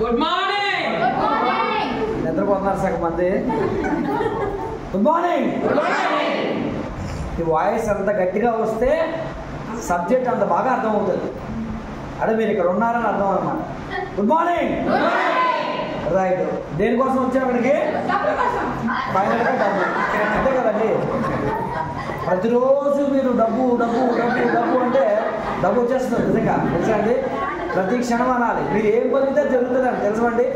Good morning. Good morning. నిద్రపోతున్నారు సగం మంది. Good morning. Good morning. ఈ వాయిస్ అంత గట్టిగా వస్తే సబ్జెక్ట్ అంత బాగా అర్థమవుతుంది. అంటే మీరు ఇక్కడ ఉన్నారని అర్థం అన్నమాట. Good morning. రైట్. దేనికోసం వచ్చాం అక్కడికి? ఫైనల్గా డబ్బు. అంతే కదండి. ప్రతిరోజు మీరు డబ్బు డబ్బు డబ్బు డబ్బు అంటే డబ్బు వచ్చేస్తుంది నిజంగా తెలుసా అండి. ప్రతి క్షణం అనాలి. మీరు ఏం పలికితే జరుగుతుందని తెలుసండి.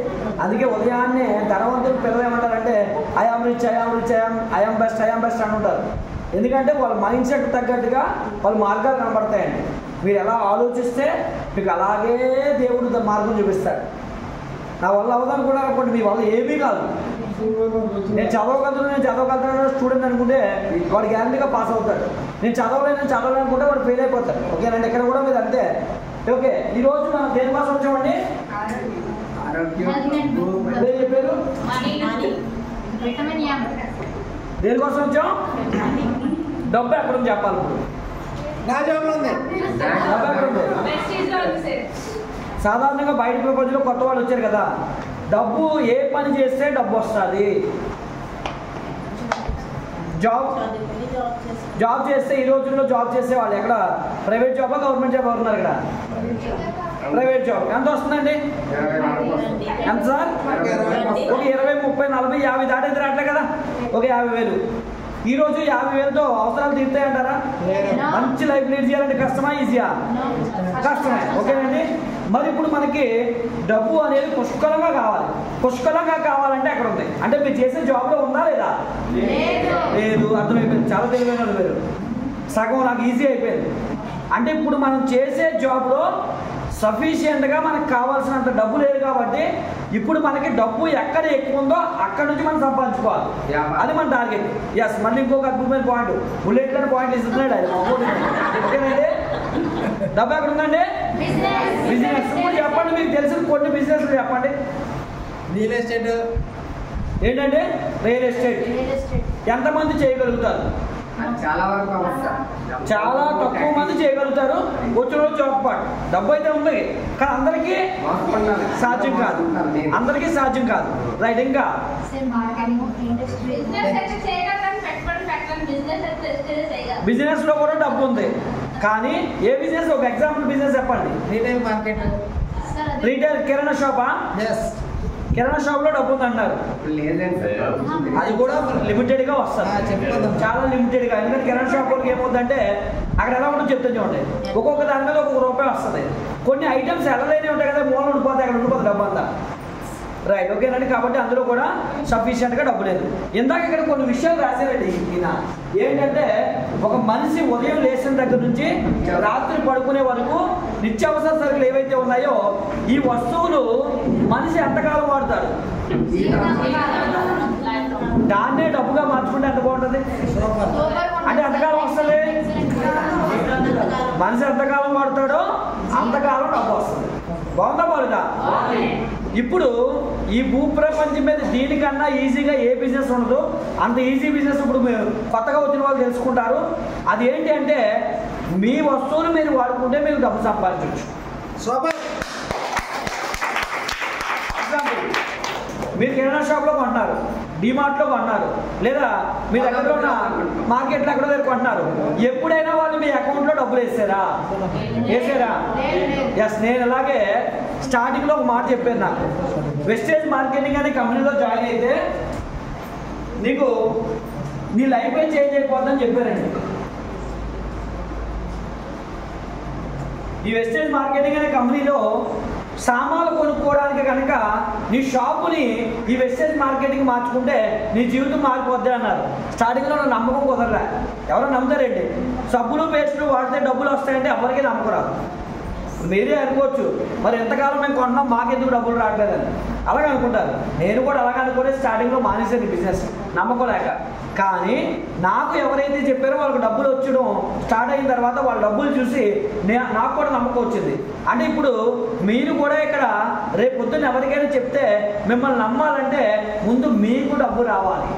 అందుకే ఉదయాన్నే ధనవంతులు పిల్లలు ఏమంటారంటే I am rich I am rich I am best I am best అని ఉంటారు. ఎందుకంటే వాళ్ళ మైండ్ సెట్ తగ్గట్టుగా వాళ్ళ మార్గాలు కనబడతాయండి. మీరు ఎలా ఆలోచిస్తే మీకు అలాగే దేవుడు మార్గం చూపిస్తాడు. నా వల్ల అవదాన్ని కూడా అనుకోండి, మీ వల్ల ఏమీ కాదు. నేను చదవగలుగుతున్నాను స్టూడెంట్ అనుకుంటే వాడు గ్యారంటీగా పాస్ అవుతాడు. నేను చదవలేను అనుకుంటే వాడు ఫెయిల్ అయిపోతాడు. ఓకేనండి. ఇక్కడ కూడా మీరు అంతే. ఓకే, ఈరోజు మనం దేనికోసం వచ్చామండి? చెప్పారు దేనికోసం వచ్చాం? డబ్బు ఎక్కడుంది చెప్పాలి. నా జాబ్లో ఉంది. డబ్బు ఎక్కడుంది? సాధారణంగా బయట ప్రపంచంలో కొత్త వాళ్ళు వచ్చారు కదా, డబ్బు ఏ పని చేస్తే డబ్బు వస్తుంది? జాబ్ చేస్తే ఈ రోజుల్లో జాబ్ చేసే వాళ్ళు ఎక్కడ? ప్రైవేట్ జాబా గవర్నమెంట్ జాబ్ ఉన్నారు ఇక్కడ? Private job. ఎంత వస్తుందండి? ఎంత సార్? ఒక 20, 30, 40, 50 దాటేది రావట్లే కదా. ఒక 50,000. ఈరోజు 50,000తో అవసరాలు తీరుతాయంటారా? మంచి లైఫ్ లీడ్ చేయాలంటే కష్టమా ఈజీయా? కష్టమే. ఓకేనండి. మరి ఇప్పుడు మనకి డబ్బు అనేది పుష్కలంగా కావాలి. పుష్కలంగా కావాలంటే ఎక్కడ ఉంది? అంటే మీరు చేసే జాబ్లో ఉందా లేదా? లేదు. అర్థమైపోయింది. చాలా తెలివైన మీరు. సగం నాకు ఈజీ అయిపోయింది. అంటే ఇప్పుడు మనం చేసే జాబ్లో సఫిషియెంట్గా మనకు కావాల్సినంత డబ్బు లేదు కాబట్టి ఇప్పుడు మనకి డబ్బు ఎక్కడ ఎక్కువ ఉందో అక్కడ నుంచి మనం సంపాదించుకోవాలి. అది మన టార్గెట్. ఎస్. మళ్ళీ ఇంకొక అద్భుతమైన పాయింట్, బుల్లెట్ అని పాయింట్ ఇస్తున్నాడు ఆయన. ఓకేనండి. డబ్బు ఎక్కడ ఉందండి? బిజినెస్. ఇప్పుడు చెప్పండి, మీకు తెలిసిన కొన్ని బిజినెస్లు చెప్పండి. రియల్ ఎస్టేట్ ఏంటంటే రియల్ ఎస్టేట్ ఎంతమంది చేయగలుగుతారు? చాలా తక్కువ మంది చేయగలుగుతారు. వచ్చిన రోజు జాబ్పాటు డబ్బు అయితే ఉంది కానీ అందరికీ సాధ్యం కాదు. అందరికీ సాధ్యం కాదు. రైట్. ఇంకా బిజినెస్ లో కూడా డబ్బు ఉంది కానీ ఏ బిజినెస్? ఒక ఎగ్జాంపుల్ బిజినెస్ చెప్పండి. Retail market. రీటైల్ కిరాణా షాపా? కిరాణా షాప్ లో డబ్బు ఉంది అంటారు. అది కూడా లిమిటెడ్ గా వస్తుంది. చాలా లిమిటెడ్ గా. ఎందుకంటే కిరాణా షాప్ వాళ్ళకి ఏమవుతుందంటే అక్కడ ఎలా ఉంటుందో చెప్తాను చూడండి. ఒక్కొక్క దాని మీద ₹1 వస్తుంది. కొన్ని ఐటమ్స్ ఎలాగైనా ఉంటాయి కదా, మూల ఉండిపోతాయి, అక్కడ ఉండిపోతుంది డబ్బు అంతా. రైట్. ఓకేనండి. కాబట్టి అందులో కూడా సఫిషియెంట్గా డబ్బు లేదు. ఇందాక ఇక్కడ కొన్ని విషయాలు రాశారండి ఈయన. ఏంటంటే ఒక మనిషి ఉదయం లేచిన దగ్గర నుంచి రాత్రి పడుకునే వరకు నిత్యావసర సరుకులు ఏవైతే ఉన్నాయో ఈ వస్తువులు మనిషి ఎంతకాలం వాడతాడు? దాన్నే డబ్బుగా మార్చుకుంటే ఎంత బాగుంటుంది? అంటే ఎంతకాలం వస్తుంది? మనిషి ఎంతకాలం వాడతాడో అంతకాలం డబ్బు వస్తుంది. బాగుందా బాగుందా? ఇప్పుడు ఈ భూప్రపంచం మీద దీనికన్నా ఈజీగా ఏ బిజినెస్ ఉండదు. అంత ఈజీ బిజినెస్ ఇప్పుడు కొత్తగా వచ్చిన వాళ్ళు తెలుసుకుంటారు. అది ఏంటి అంటే మీ వస్తువులు మీరు వాడుకుంటే మీరు డబ్బు సంపాదించవచ్చు. మీరు కిరాణా షాప్లో కొంటున్నారు, డిమార్ట్లో కొంటున్నారు, లేదా మీ దగ్గర ఉన్న మార్కెట్లో ఎక్కడో దగ్గర కొంటున్నారు. ఎప్పుడైనా వాళ్ళు మీ అకౌంట్లో డబ్బులు వేసారా? ఎస్. నేను అలాగే స్టార్టింగ్లో ఒక మాట చెప్పాను. నాకు వెస్టేజ్ మార్కెటింగ్ అనే కంపెనీలో జాయిన్ అయితే నీకు నీ లైఫ్ చేంజ్ అయిపోతుందని చెప్పారండి. ఈ వెస్టేజ్ మార్కెటింగ్ అనే కంపెనీలో సామాన్లు కొనుక్కోవడానికి కనుక నీ షాపుని ఈ వెస్టేజ్ మార్కెటింగ్ మార్చుకుంటే నీ జీవితం మారిపోద్ది అన్నారు. స్టార్టింగ్లో నా నమ్మకం కుదరలే. ఎవరో నమ్ముతారండి. సబ్బులు పేస్టులు వాడితే డబ్బులు వస్తాయంటే ఎవరికి నమ్మకరాదు. మీరే అనుకోవచ్చు, మరి ఎంతకాలం మేము కొంటున్నాం మాకెందుకు డబ్బులు రావట్లేదని అలాగే అనుకుంటారు. నేను కూడా అలాగే అనుకునే స్టార్టింగ్లో మానేసాను బిజినెస్ నమ్మకోలేక. కానీ నాకు ఎవరైతే చెప్పారో వాళ్ళకి డబ్బులు వచ్చడం స్టార్ట్ అయిన తర్వాత వాళ్ళ డబ్బులు చూసి నాకు కూడా నమ్మకం వచ్చింది. అంటే ఇప్పుడు మీరు కూడా ఇక్కడ రేపు పొద్దున్న ఎవరికైనా చెప్తే మిమ్మల్ని నమ్మాలంటే ముందు మీకు డబ్బు రావాలి.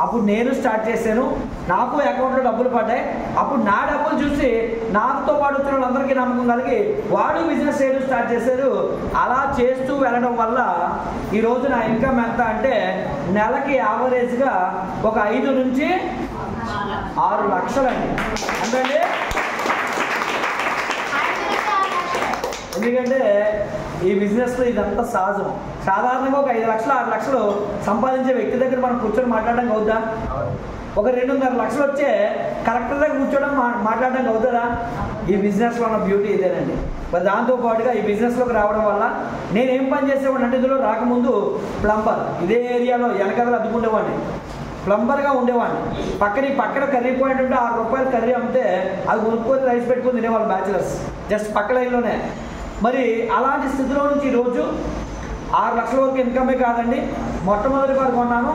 అప్పుడు నేను స్టార్ట్ చేశాను. నాకు అకౌంట్లో డబ్బులు పడ్డాయి. అప్పుడు నా డబ్బులు చూసి నాతో పాటు వచ్చిన వాళ్ళందరికీ నమ్మకం కలిగి వాడు బిజినెస్ చేయడం స్టార్ట్ చేశారు. అలా చేస్తూ వెళ్ళడం వల్ల ఈరోజు నా ఇన్కమ్ ఎంత అంటే నెలకి యావరేజ్గా ఒక 5 నుంచి 6 లక్షలండి. అంతే. ఎందుకంటే ఈ బిజినెస్లో ఇదంతా సహజం. సాధారణంగా ఒక 5 లక్షలు 6 లక్షలు సంపాదించే వ్యక్తి దగ్గర మనం కూర్చొని మాట్లాడడం అవుద్దా? ఒక 2.5 లక్షలు వచ్చే కలెక్టర్ దగ్గర కూర్చోవడం మాట్లాడడం అవుతుందా? ఈ బిజినెస్లో ఉన్న బ్యూటీ ఇదేనండి. మరి దాంతోపాటుగా ఈ బిజినెస్లోకి రావడం వల్ల నేను ఏం పని చేసేవాడిని అంటే ఇందులో రాకముందు ప్లంబర్, ఇదే ఏరియాలో వెనకదలు అద్దుకుండేవాడిని, ప్లంబర్గా ఉండేవాడిని. పక్కన కర్రీ పాయింట్ ఉంటే 6 రూపాయలు కర్రీ అమ్మితే అది కొనుక్కొని రైస్ పెట్టుకుని తినేవాళ్ళు బ్యాచిలర్స్, జస్ట్ పక్క లైన్లోనే. మరి అలాంటి స్థితిలో నుంచి ఈరోజు 6 లక్షల వరకు ఇన్కమే కాదండి. మొట్టమొదటి కారు కొన్నాను,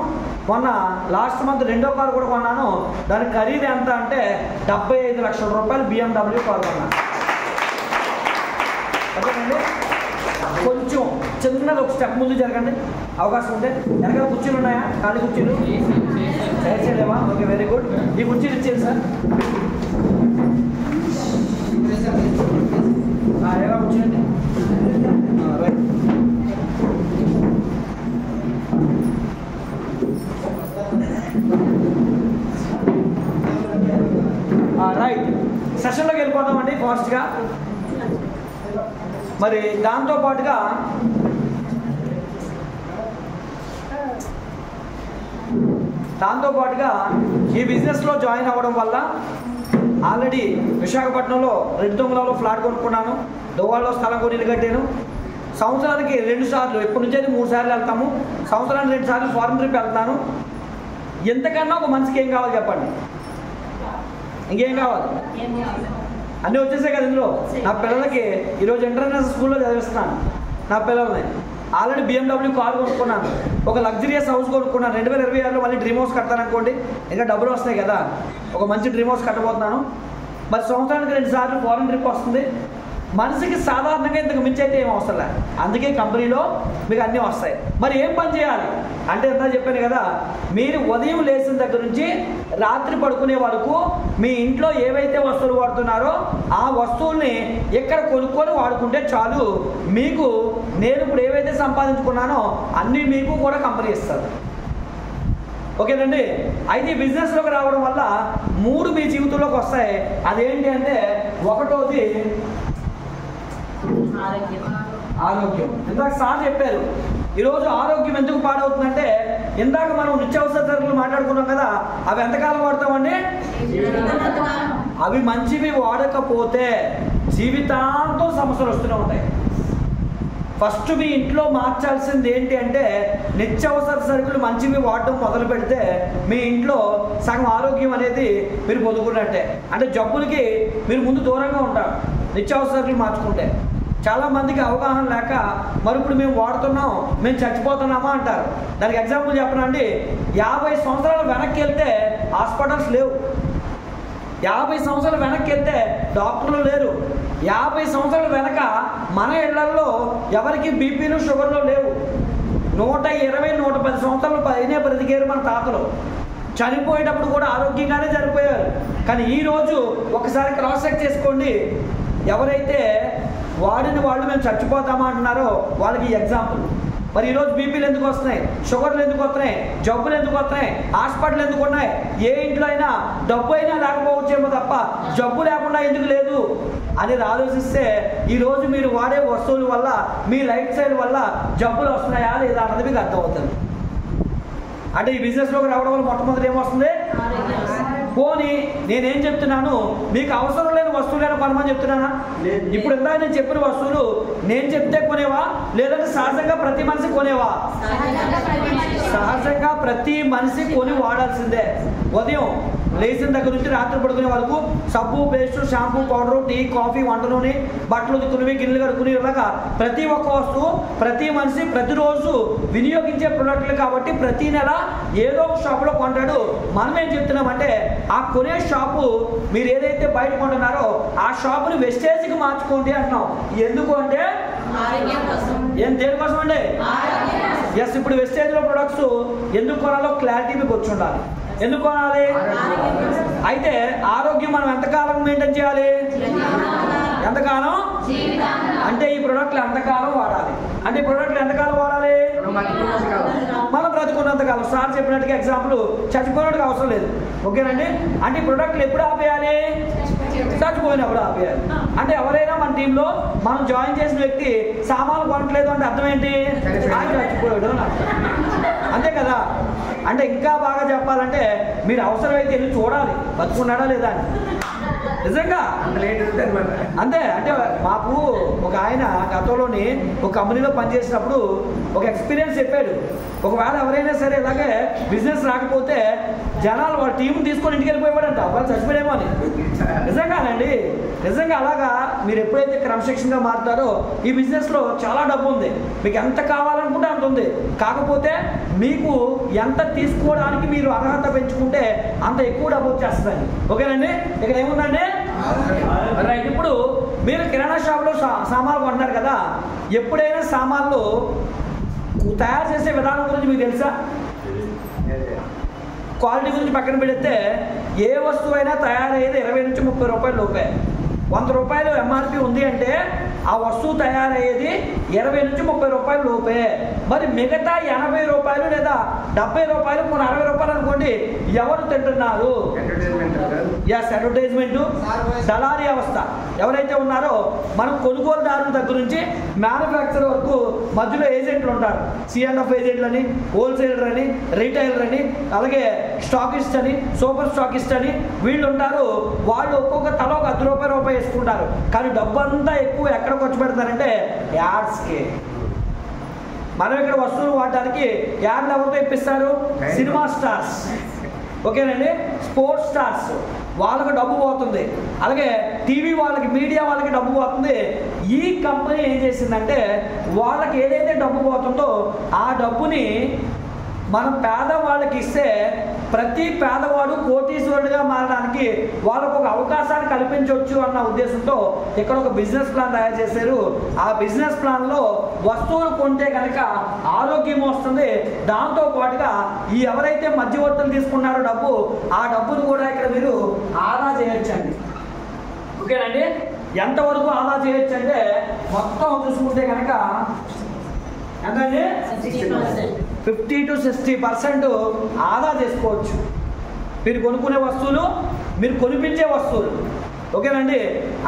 మొన్న లాస్ట్ మంత్ 2వ కారు కూడా కొన్నాను. దాని ఖరీదు ఎంత అంటే 75 లక్షల రూపాయలు BMW కారు కొన్నాను. ఓకేనండి. కొంచెం చిన్నది ఒక స్టెప్ ముందు జరగండి, అవకాశం ఉంటే. వెనకాల కుర్చీలు ఉన్నాయా? ఖాళీ కుర్చీలు చేయలేవా? Okay, very good. ఈ కుర్చీలు ఇచ్చేది సార్. ఎలా కూర్చోండి. రైట్. రైట్, సెషన్లోకి వెళ్ళిపోతామండి ఫాస్ట్గా. మరి దాంతోపాటుగా ఈ బిజినెస్లో జాయిన్ అవ్వడం వల్ల ఆల్రెడీ విశాఖపట్నంలో రెడ్ దొంగలలో ఫ్లాట్ కొనుక్కున్నాను, దువ్వాడలో స్థలం కొని ఇల్లు కట్టాను. సంవత్సరానికి 2 సార్లు, ఎప్పటి నుంచి అయితే 3 సార్లు వెళ్తాము, సంవత్సరానికి 2 సార్లు ఫారెన్ ట్రిప్ వెళ్తాను. ఎంతకన్నా ఒక మనిషికి ఏం కావాలి చెప్పండి? ఇంకేం కావాలి? అన్నీ వచ్చేసాయి కదా ఇందులో. నా పిల్లలకి ఈరోజు ఇంటర్నేషనల్ స్కూల్లో చదివిస్తున్నాను నా పిల్లల్ని. ఆల్రెడీ BMW కారు కొనుక్కున్నాను, ఒక లగ్జరియస్ హౌస్ కొనుక్కున్నాను. 2026లో మళ్ళీ డ్రీమ్ హౌస్ కడతాను అనుకోండి, ఇంకా డబ్బులు వస్తాయి కదా, ఒక మంచి డ్రీమ్ హౌస్ కట్టబోతున్నాను. మరి సంవత్సరానికి 2 సార్లు ఫారెన్ ట్రిప్ వస్తుంది. మనిషికి సాధారణంగా ఇంతకు మించి అయితే ఏం అవసరం లేదు. అందుకే కంపెనీలో మీకు అన్నీ వస్తాయి. మరి ఏం పని చేయాలి అంటే ఎంత చెప్పాను కదా, మీరు ఉదయం లేచిన దగ్గర నుంచి రాత్రి పడుకునే వరకు మీ ఇంట్లో ఏవైతే వస్తువులు వాడుతున్నారో ఆ వస్తువుల్ని ఎక్కడ కొనుక్కొని వాడుకుంటే చాలు. మీకు నేను ఇప్పుడు ఏవైతే సంపాదించుకున్నానో అన్నీ మీకు కూడా కంపెనీ ఇస్తారు. ఓకేనండి. అయితే ఈ బిజినెస్లోకి రావడం వల్ల 3 మీ జీవితంలోకి వస్తాయి. అదేంటి అంటే, ఒకటోది ఆరోగ్యం. ఇందాక సార్ చెప్పారు. ఈరోజు ఆరోగ్యం ఎందుకు పాడవుతుందంటే, ఇందాక మనం నిత్యావసర సరుకులు మాట్లాడుకున్నాం కదా, అవి ఎంతకాలం వాడతామండి? అవి మంచివి వాడకపోతే జీవితాంతం సమస్యలు వస్తూనే ఉంటాయి. ఫస్ట్ మీ ఇంట్లో మార్చాల్సింది ఏంటి అంటే, నిత్యావసర సరుకులు మంచివి వాడటం మొదలు పెడితే మీ ఇంట్లో సగం ఆరోగ్యం అనేది మీరు పొందుకున్నట్టే. అంటే జబ్బులకి మీరు ముందు దూరంగా ఉంటారు నిత్యావసర సరుకులు మార్చుకుంటే. చాలామందికి అవగాహన లేక మరి ఇప్పుడు మేము వాడుతున్నాం, మేము చచ్చిపోతున్నామా అంటారు. దానికి ఎగ్జాంపుల్ చెప్పనా అండి, 50 సంవత్సరాలు వెనక్కి వెళ్తే హాస్పిటల్స్ లేవు, 50 సంవత్సరాలు వెనక్కి వెళ్తే డాక్టర్లు లేరు, 50 సంవత్సరాల వెనక మన ఇళ్లలో ఎవరికి బీపీలు షుగర్లు లేవు. 120-110 సంవత్సరాలు పైనే బ్రతికేరు మన తాతలు. చనిపోయేటప్పుడు కూడా ఆరోగ్యంగానే చనిపోయారు. కానీ ఈరోజు ఒకసారి క్రాస్ చెక్ చేసుకోండి, ఎవరైతే వాడిని వాళ్ళు మేము చచ్చిపోతామా అంటున్నారో వాళ్ళకి ఎగ్జాంపుల్. మరి ఈరోజు బీపీలు ఎందుకు వస్తున్నాయి, షుగర్లు ఎందుకు వస్తున్నాయి, జబ్బులు ఎందుకు వస్తున్నాయి, హాస్పిటల్ ఎందుకు ఉన్నాయి? ఏ ఇంట్లో అయినా డబ్బు అయినా లేకపోవచ్చేమో తప్ప జబ్బు లేకుండా ఎందుకు లేదు అనేది ఆలోచిస్తే ఈరోజు మీరు వాడే వస్తువుల వల్ల, మీ లైఫ్ స్టైల్ వల్ల జబ్బులు వస్తున్నాయా లేదా అన్నది మీకు అర్థమవుతుంది. అంటే ఈ బిజినెస్లోకి రావడం వల్ల మొట్టమొదటి ఏమొస్తుంది? పోనీ నేనేం చెప్తున్నాను, మీకు అవసరం లేని వస్తువులైనా కొనమని చెప్తున్నానా? ఇప్పుడు ఇందాక నేను చెప్పిన వస్తువులు నేను చెప్తే కొనేవా, లేదంటే సహజంగా ప్రతి మనిషి కొనేవా? సహజంగా ప్రతి మనిషి కొని వాడాల్సిందే. ఉదయం లేచిన దగ్గర నుంచి రాత్రి పడుకునే వరకు సబ్బు, paste, shampoo, powder, tea, coffee, వంట నూనె, బట్టలు ఉతుకునేవి, గిన్నెలు కడుక్కునే ఇలాగా ప్రతి ఒక్క వస్తువు ప్రతి మనిషి ప్రతిరోజు వినియోగించే ప్రొడక్ట్లు కాబట్టి ప్రతి నెల ఏదో ఒక షాపులో కొంటాడు. మనం ఏం చెప్తున్నామంటే, ఆ కొనే షాపు మీరు ఏదైతే బయట కొంటున్నారో ఆ షాపుని వెస్టేజ్కి మార్చుకోండి అంటున్నాం. ఎందుకు అంటే దేనికోసం అండి? ఎస్, ఇప్పుడు వెస్టేజ్లో ప్రొడక్ట్స్ ఎందుకు కొనాలో క్లారిటీ మీకు వచ్చి ఉండాలి. ఎందుకు కొనాలి? అయితే ఆరోగ్యం మనం ఎంతకాలం మెయింటైన్ చేయాలి? ఎంతకాలం అంటే ఈ ప్రొడక్ట్లు ఎంతకాలం వాడాలి? అంటే ఈ ప్రొడక్ట్లు ఎంతకాలం వాడాలి? మనం బ్రతుకున్నంతకాలం. సార్ చెప్పినట్టుగా ఎగ్జాంపుల్ చచ్చిపోయినట్టుగా అవసరం లేదు. ఓకేనండి? అంటే ఈ ప్రొడక్ట్లు ఎప్పుడు ఆపేయాలి? చచ్చిపోయినప్పుడు ఆపేయాలి. అంటే ఎవరైనా మన టీంలో మనం జాయిన్ చేసిన వ్యక్తి సామాన్లు కొనట్లేదు అంటే అర్థం ఏంటి? ఆయన చచ్చిపోయాడు అని అర్థం. అంతే కదా? అంటే ఇంకా బాగా చెప్పాలంటే మీరు అవసరమైతే వెళ్ళి చూడాలి బతుకున్నాడా లేదా అని. నిజంగా అంతే. అంటే మాకు ఒక ఆయన గతంలోని ఒక కంపెనీలో పనిచేసినప్పుడు ఒక ఎక్స్పీరియన్స్ చెప్పాడు. ఒకవేళ ఎవరైనా సరే ఇలాగే బిజినెస్ రాకపోతే జనాలు వాళ్ళ టీం తీసుకొని ఇంటికి వెళ్ళిపోయాడంట. వాళ్ళు చచ్చిపోయామో అని. నిజంగానండి. నిజంగా అలాగా మీరు ఎప్పుడైతే క్రమశిక్షణగా మారుతారో ఈ బిజినెస్లో చాలా డబ్బు ఉంది. మీకు ఎంత కావాలనుకుంటే అంత ఉంది. కాకపోతే మీకు ఎంత తీసుకోవడానికి మీరు అర్హత పెంచుకుంటే అంత ఎక్కువ డబ్బు వచ్చేస్తుందండి. ఓకేనండి? ఇక్కడ ఏముందండి? రైట్. ఇప్పుడు మీరు కిరాణా షాప్లో సామాన్లు కొంటున్నారు కదా, ఎప్పుడైనా సామాన్లు తయారు చేసే విధానం గురించి మీకు తెలుసా? క్వాలిటీ గురించి పక్కన పెడితే ఏ వస్తువు అయినా తయారయ్యేది 20 నుంచి 30 రూపాయల లోపే. 100 రూపాయలు ఎంఆర్పి ఉంది అంటే ఆ వస్తువు తయారయ్యేది 20 నుంచి 30 రూపాయల లోపే. మరి మిగతా 80 రూపాయలు లేదా 70 రూపాయలు, 60 రూపాయలు అనుకోండి, ఎవరు తింటున్నారు? ఎస్, అడ్వర్టైజ్మెంట్, దళారీ వ్యవస్థ. ఎవరైతే ఉన్నారో మనం కొనుగోలుదారుల దగ్గర నుంచి మ్యానుఫ్యాక్చర్ వరకు మధ్యలో ఏజెంట్లు ఉంటారు. సిఎన్ఎఫ్ ఏజెంట్లు అని, హోల్సేలర్ అని, రీటైలర్ అని, అలాగే స్టాకిస్ట్ అని, సూపర్ స్టాకిస్ట్ అని వీళ్ళు ఉంటారు. వాళ్ళు ఒక్కొక్క తల ఒక ₹10 వేసుకుంటారు. కానీ డబ్బు అంతా ఎక్కువ ఎక్కడ ఖర్చు పెడతారంటే యాడ్స్కి. మనం ఇక్కడ వస్తువులు వాడడానికి యాడ్లు ఎవరితో ఇప్పిస్తారు? Cinema stars. ఓకేనండి? స్పోర్ట్స్ స్టార్స్ వాళ్ళకి డబ్బు పోతుంది. అలాగే టీవీ వాళ్ళకి, మీడియా వాళ్ళకి డబ్బు పోతుంది. ఈ కంపెనీ ఏం చేసిందంటే వాళ్ళకి ఏదైతే డబ్బు పోతుందో ఆ డబ్బుని మనం పేదవాళ్ళకి ఇస్తే ప్రతి పేదవాడు కోటీశ్వరుడిగా మారడానికి వాళ్ళకు ఒక అవకాశాన్ని కల్పించవచ్చు అన్న ఉద్దేశంతో ఇక్కడ ఒక బిజినెస్ ప్లాన్ తయారు చేశారు. ఆ బిజినెస్ ప్లాన్లో వస్తువులు కొంటే కనుక ఆరోగ్యం వస్తుంది. దాంతో పాటుగా ఈ ఎవరైతే మధ్యవర్తులు తీసుకున్నారో డబ్బు, ఆ డబ్బును కూడా ఇక్కడ మీరు ఆదా చేయొచ్చండి. ఓకేనండి? ఎంతవరకు ఆదా చేయొచ్చు అంటే మొత్తం చూసుకుంటే కనుక ఎంతండి? 50 to 60% ఆదా చేసుకోవచ్చు. మీరు కొనుక్కునే వస్తువులు, మీరు కొనిపించే వస్తువులు. ఓకేనండి?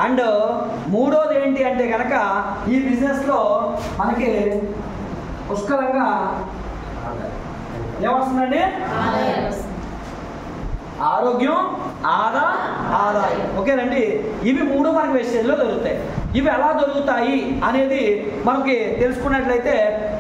అండ్ మూడోది ఏంటి అంటే కనుక ఈ బిజినెస్లో మనకి పుష్కలంగా ఏమొస్తుందండి? ఆరోగ్యం, ఆదాయం. ఓకేనండి? ఇవి మూడు మనకి వెస్టేజ్లో దొరుకుతాయి. ఇవి ఎలా దొరుకుతాయి అనేది మనకి తెలుసుకున్నట్లయితే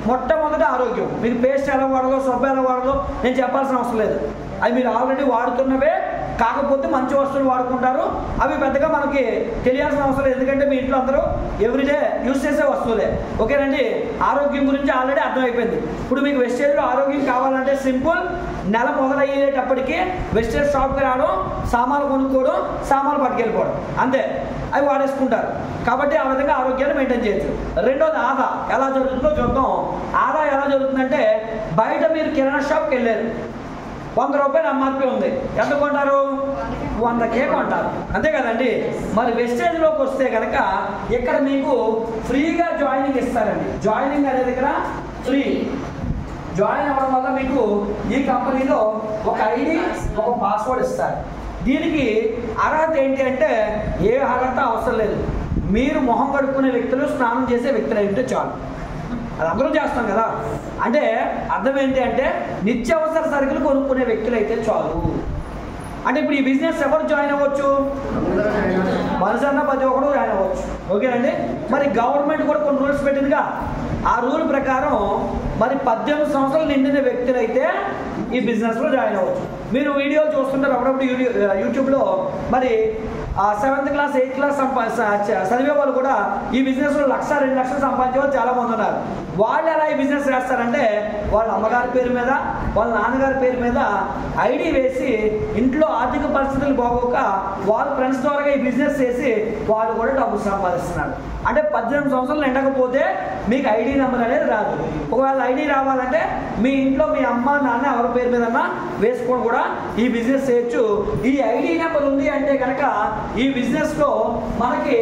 మొట్టమొదటి ఆరోగ్యం. మీరు పేస్ట్ ఎలా వాడాలో, సబ్బు ఎలా వాడాలో నేను చెప్పాల్సిన అవసరం లేదు. అవి మీరు ఆల్రెడీ వాడుతున్నవే. కాకపోతే మంచి వస్తువులు వాడుకుంటారు. అవి పెద్దగా మనకి తెలియాల్సిన అవసరం లేదు, ఎందుకంటే మీ ఇంట్లో అందరూ ఎవ్రీడే యూజ్ చేసే వస్తువులే. ఓకేనండి? ఆరోగ్యం గురించి ఆల్రెడీ అర్థమైపోయింది. ఇప్పుడు మీకు వెస్టేజ్లో ఆరోగ్యం కావాలంటే సింపుల్. నెల మొదలయ్యేటప్పటికి వెస్టేజ్ షాప్కి రావడం, సామాన్లు కొనుక్కోవడం, సామాన్లు పట్టుకెళ్ళిపోవడం, అంతే. అవి వాడేసుకుంటారు. కాబట్టి ఆ విధంగా ఆరోగ్యాన్ని మెయింటైన్ చేయొచ్చు. రెండోది ఆదా ఎలా జరుగుతుందో చూద్దాం. ఆదా ఎలా జరుగుతుందంటే బయట మీరు కిరాణా షాప్కి వెళ్ళారు, 100 రూపాయలు ఎంఆర్పి ఉంది. ఎంత కొంటారు? 100కే కొంటారు. అంతే కదండి? మరి వెస్టేజ్లోకి వస్తే కనుక ఇక్కడ మీకు ఫ్రీగా జాయినింగ్ ఇస్తారండి. జాయినింగ్ అనేది ఇక్కడ ఫ్రీ. జాయిన్ అవ్వడం వల్ల మీకు ఈ కంపెనీలో ఒక ఐడి, ఒక పాస్వర్డ్ ఇస్తారు. దీనికి అర్హత ఏంటి అంటే ఏ అర్హత అవసరం లేదు. మీరు మొహం కడుక్కునే వ్యక్తులు, స్నానం చేసే వ్యక్తులు అయితే చాలు. అది అందరూ చేస్తాం కదా. అంటే అర్థం ఏంటి అంటే నిత్యావసర సరుకులు కొనుక్కునే వ్యక్తులు అయితే చాలు. అంటే ఇప్పుడు ఈ బిజినెస్ ఎవరు జాయిన్ అవ్వచ్చు? మనసన్న ప్రతి ఒక్కరు జాయిన్ అవ్వచ్చు. ఓకేనండి? మరి గవర్నమెంట్ కూడా కొన్ని రూల్స్ పెట్టిందిగా. ఆ రూల్ ప్రకారం మరి 18 సంవత్సరాలు నిండిన వ్యక్తులు అయితే ఈ బిజినెస్లో జాయిన్ అవ్వచ్చు. మీరు వీడియోలు చూస్తుంటారు అప్పుడప్పుడు యూట్యూబ్లో. మరి 7th క్లాస్ 8th క్లాస్ చదివే వాళ్ళు కూడా ఈ బిజినెస్లో 1,00,000 2 లక్షలు సంపాదించే వాళ్ళు చాలా మంది ఉన్నారు. వాళ్ళు ఎలా ఈ బిజినెస్ చేస్తారంటే వాళ్ళ అమ్మగారి పేరు మీద వాళ్ళ నాన్నగారి పేరు మీద ఐడి వేసి ఇంట్లో ఆర్థిక పరిస్థితులు బాగోక వాళ్ళ ఫ్రెండ్స్ ద్వారా ఈ బిజినెస్ చేసి వాళ్ళు కూడా డబ్బులు సంపాదిస్తున్నారు. అంటే 18 సంవత్సరాలు నిండకపోతే మీకు ఐడి నెంబర్ అనేది రాదు. ఒకవేళ ఐడి రావాలంటే మీ ఇంట్లో మీ అమ్మ నాన్న ఎవరి పేరు మీద వేసుకొని కూడా ఈ బిజినెస్ చేయొచ్చు. ఈ ఐడి నెంబర్ ఉంది అంటే కనుక ఈ బిజినెస్లో మనకి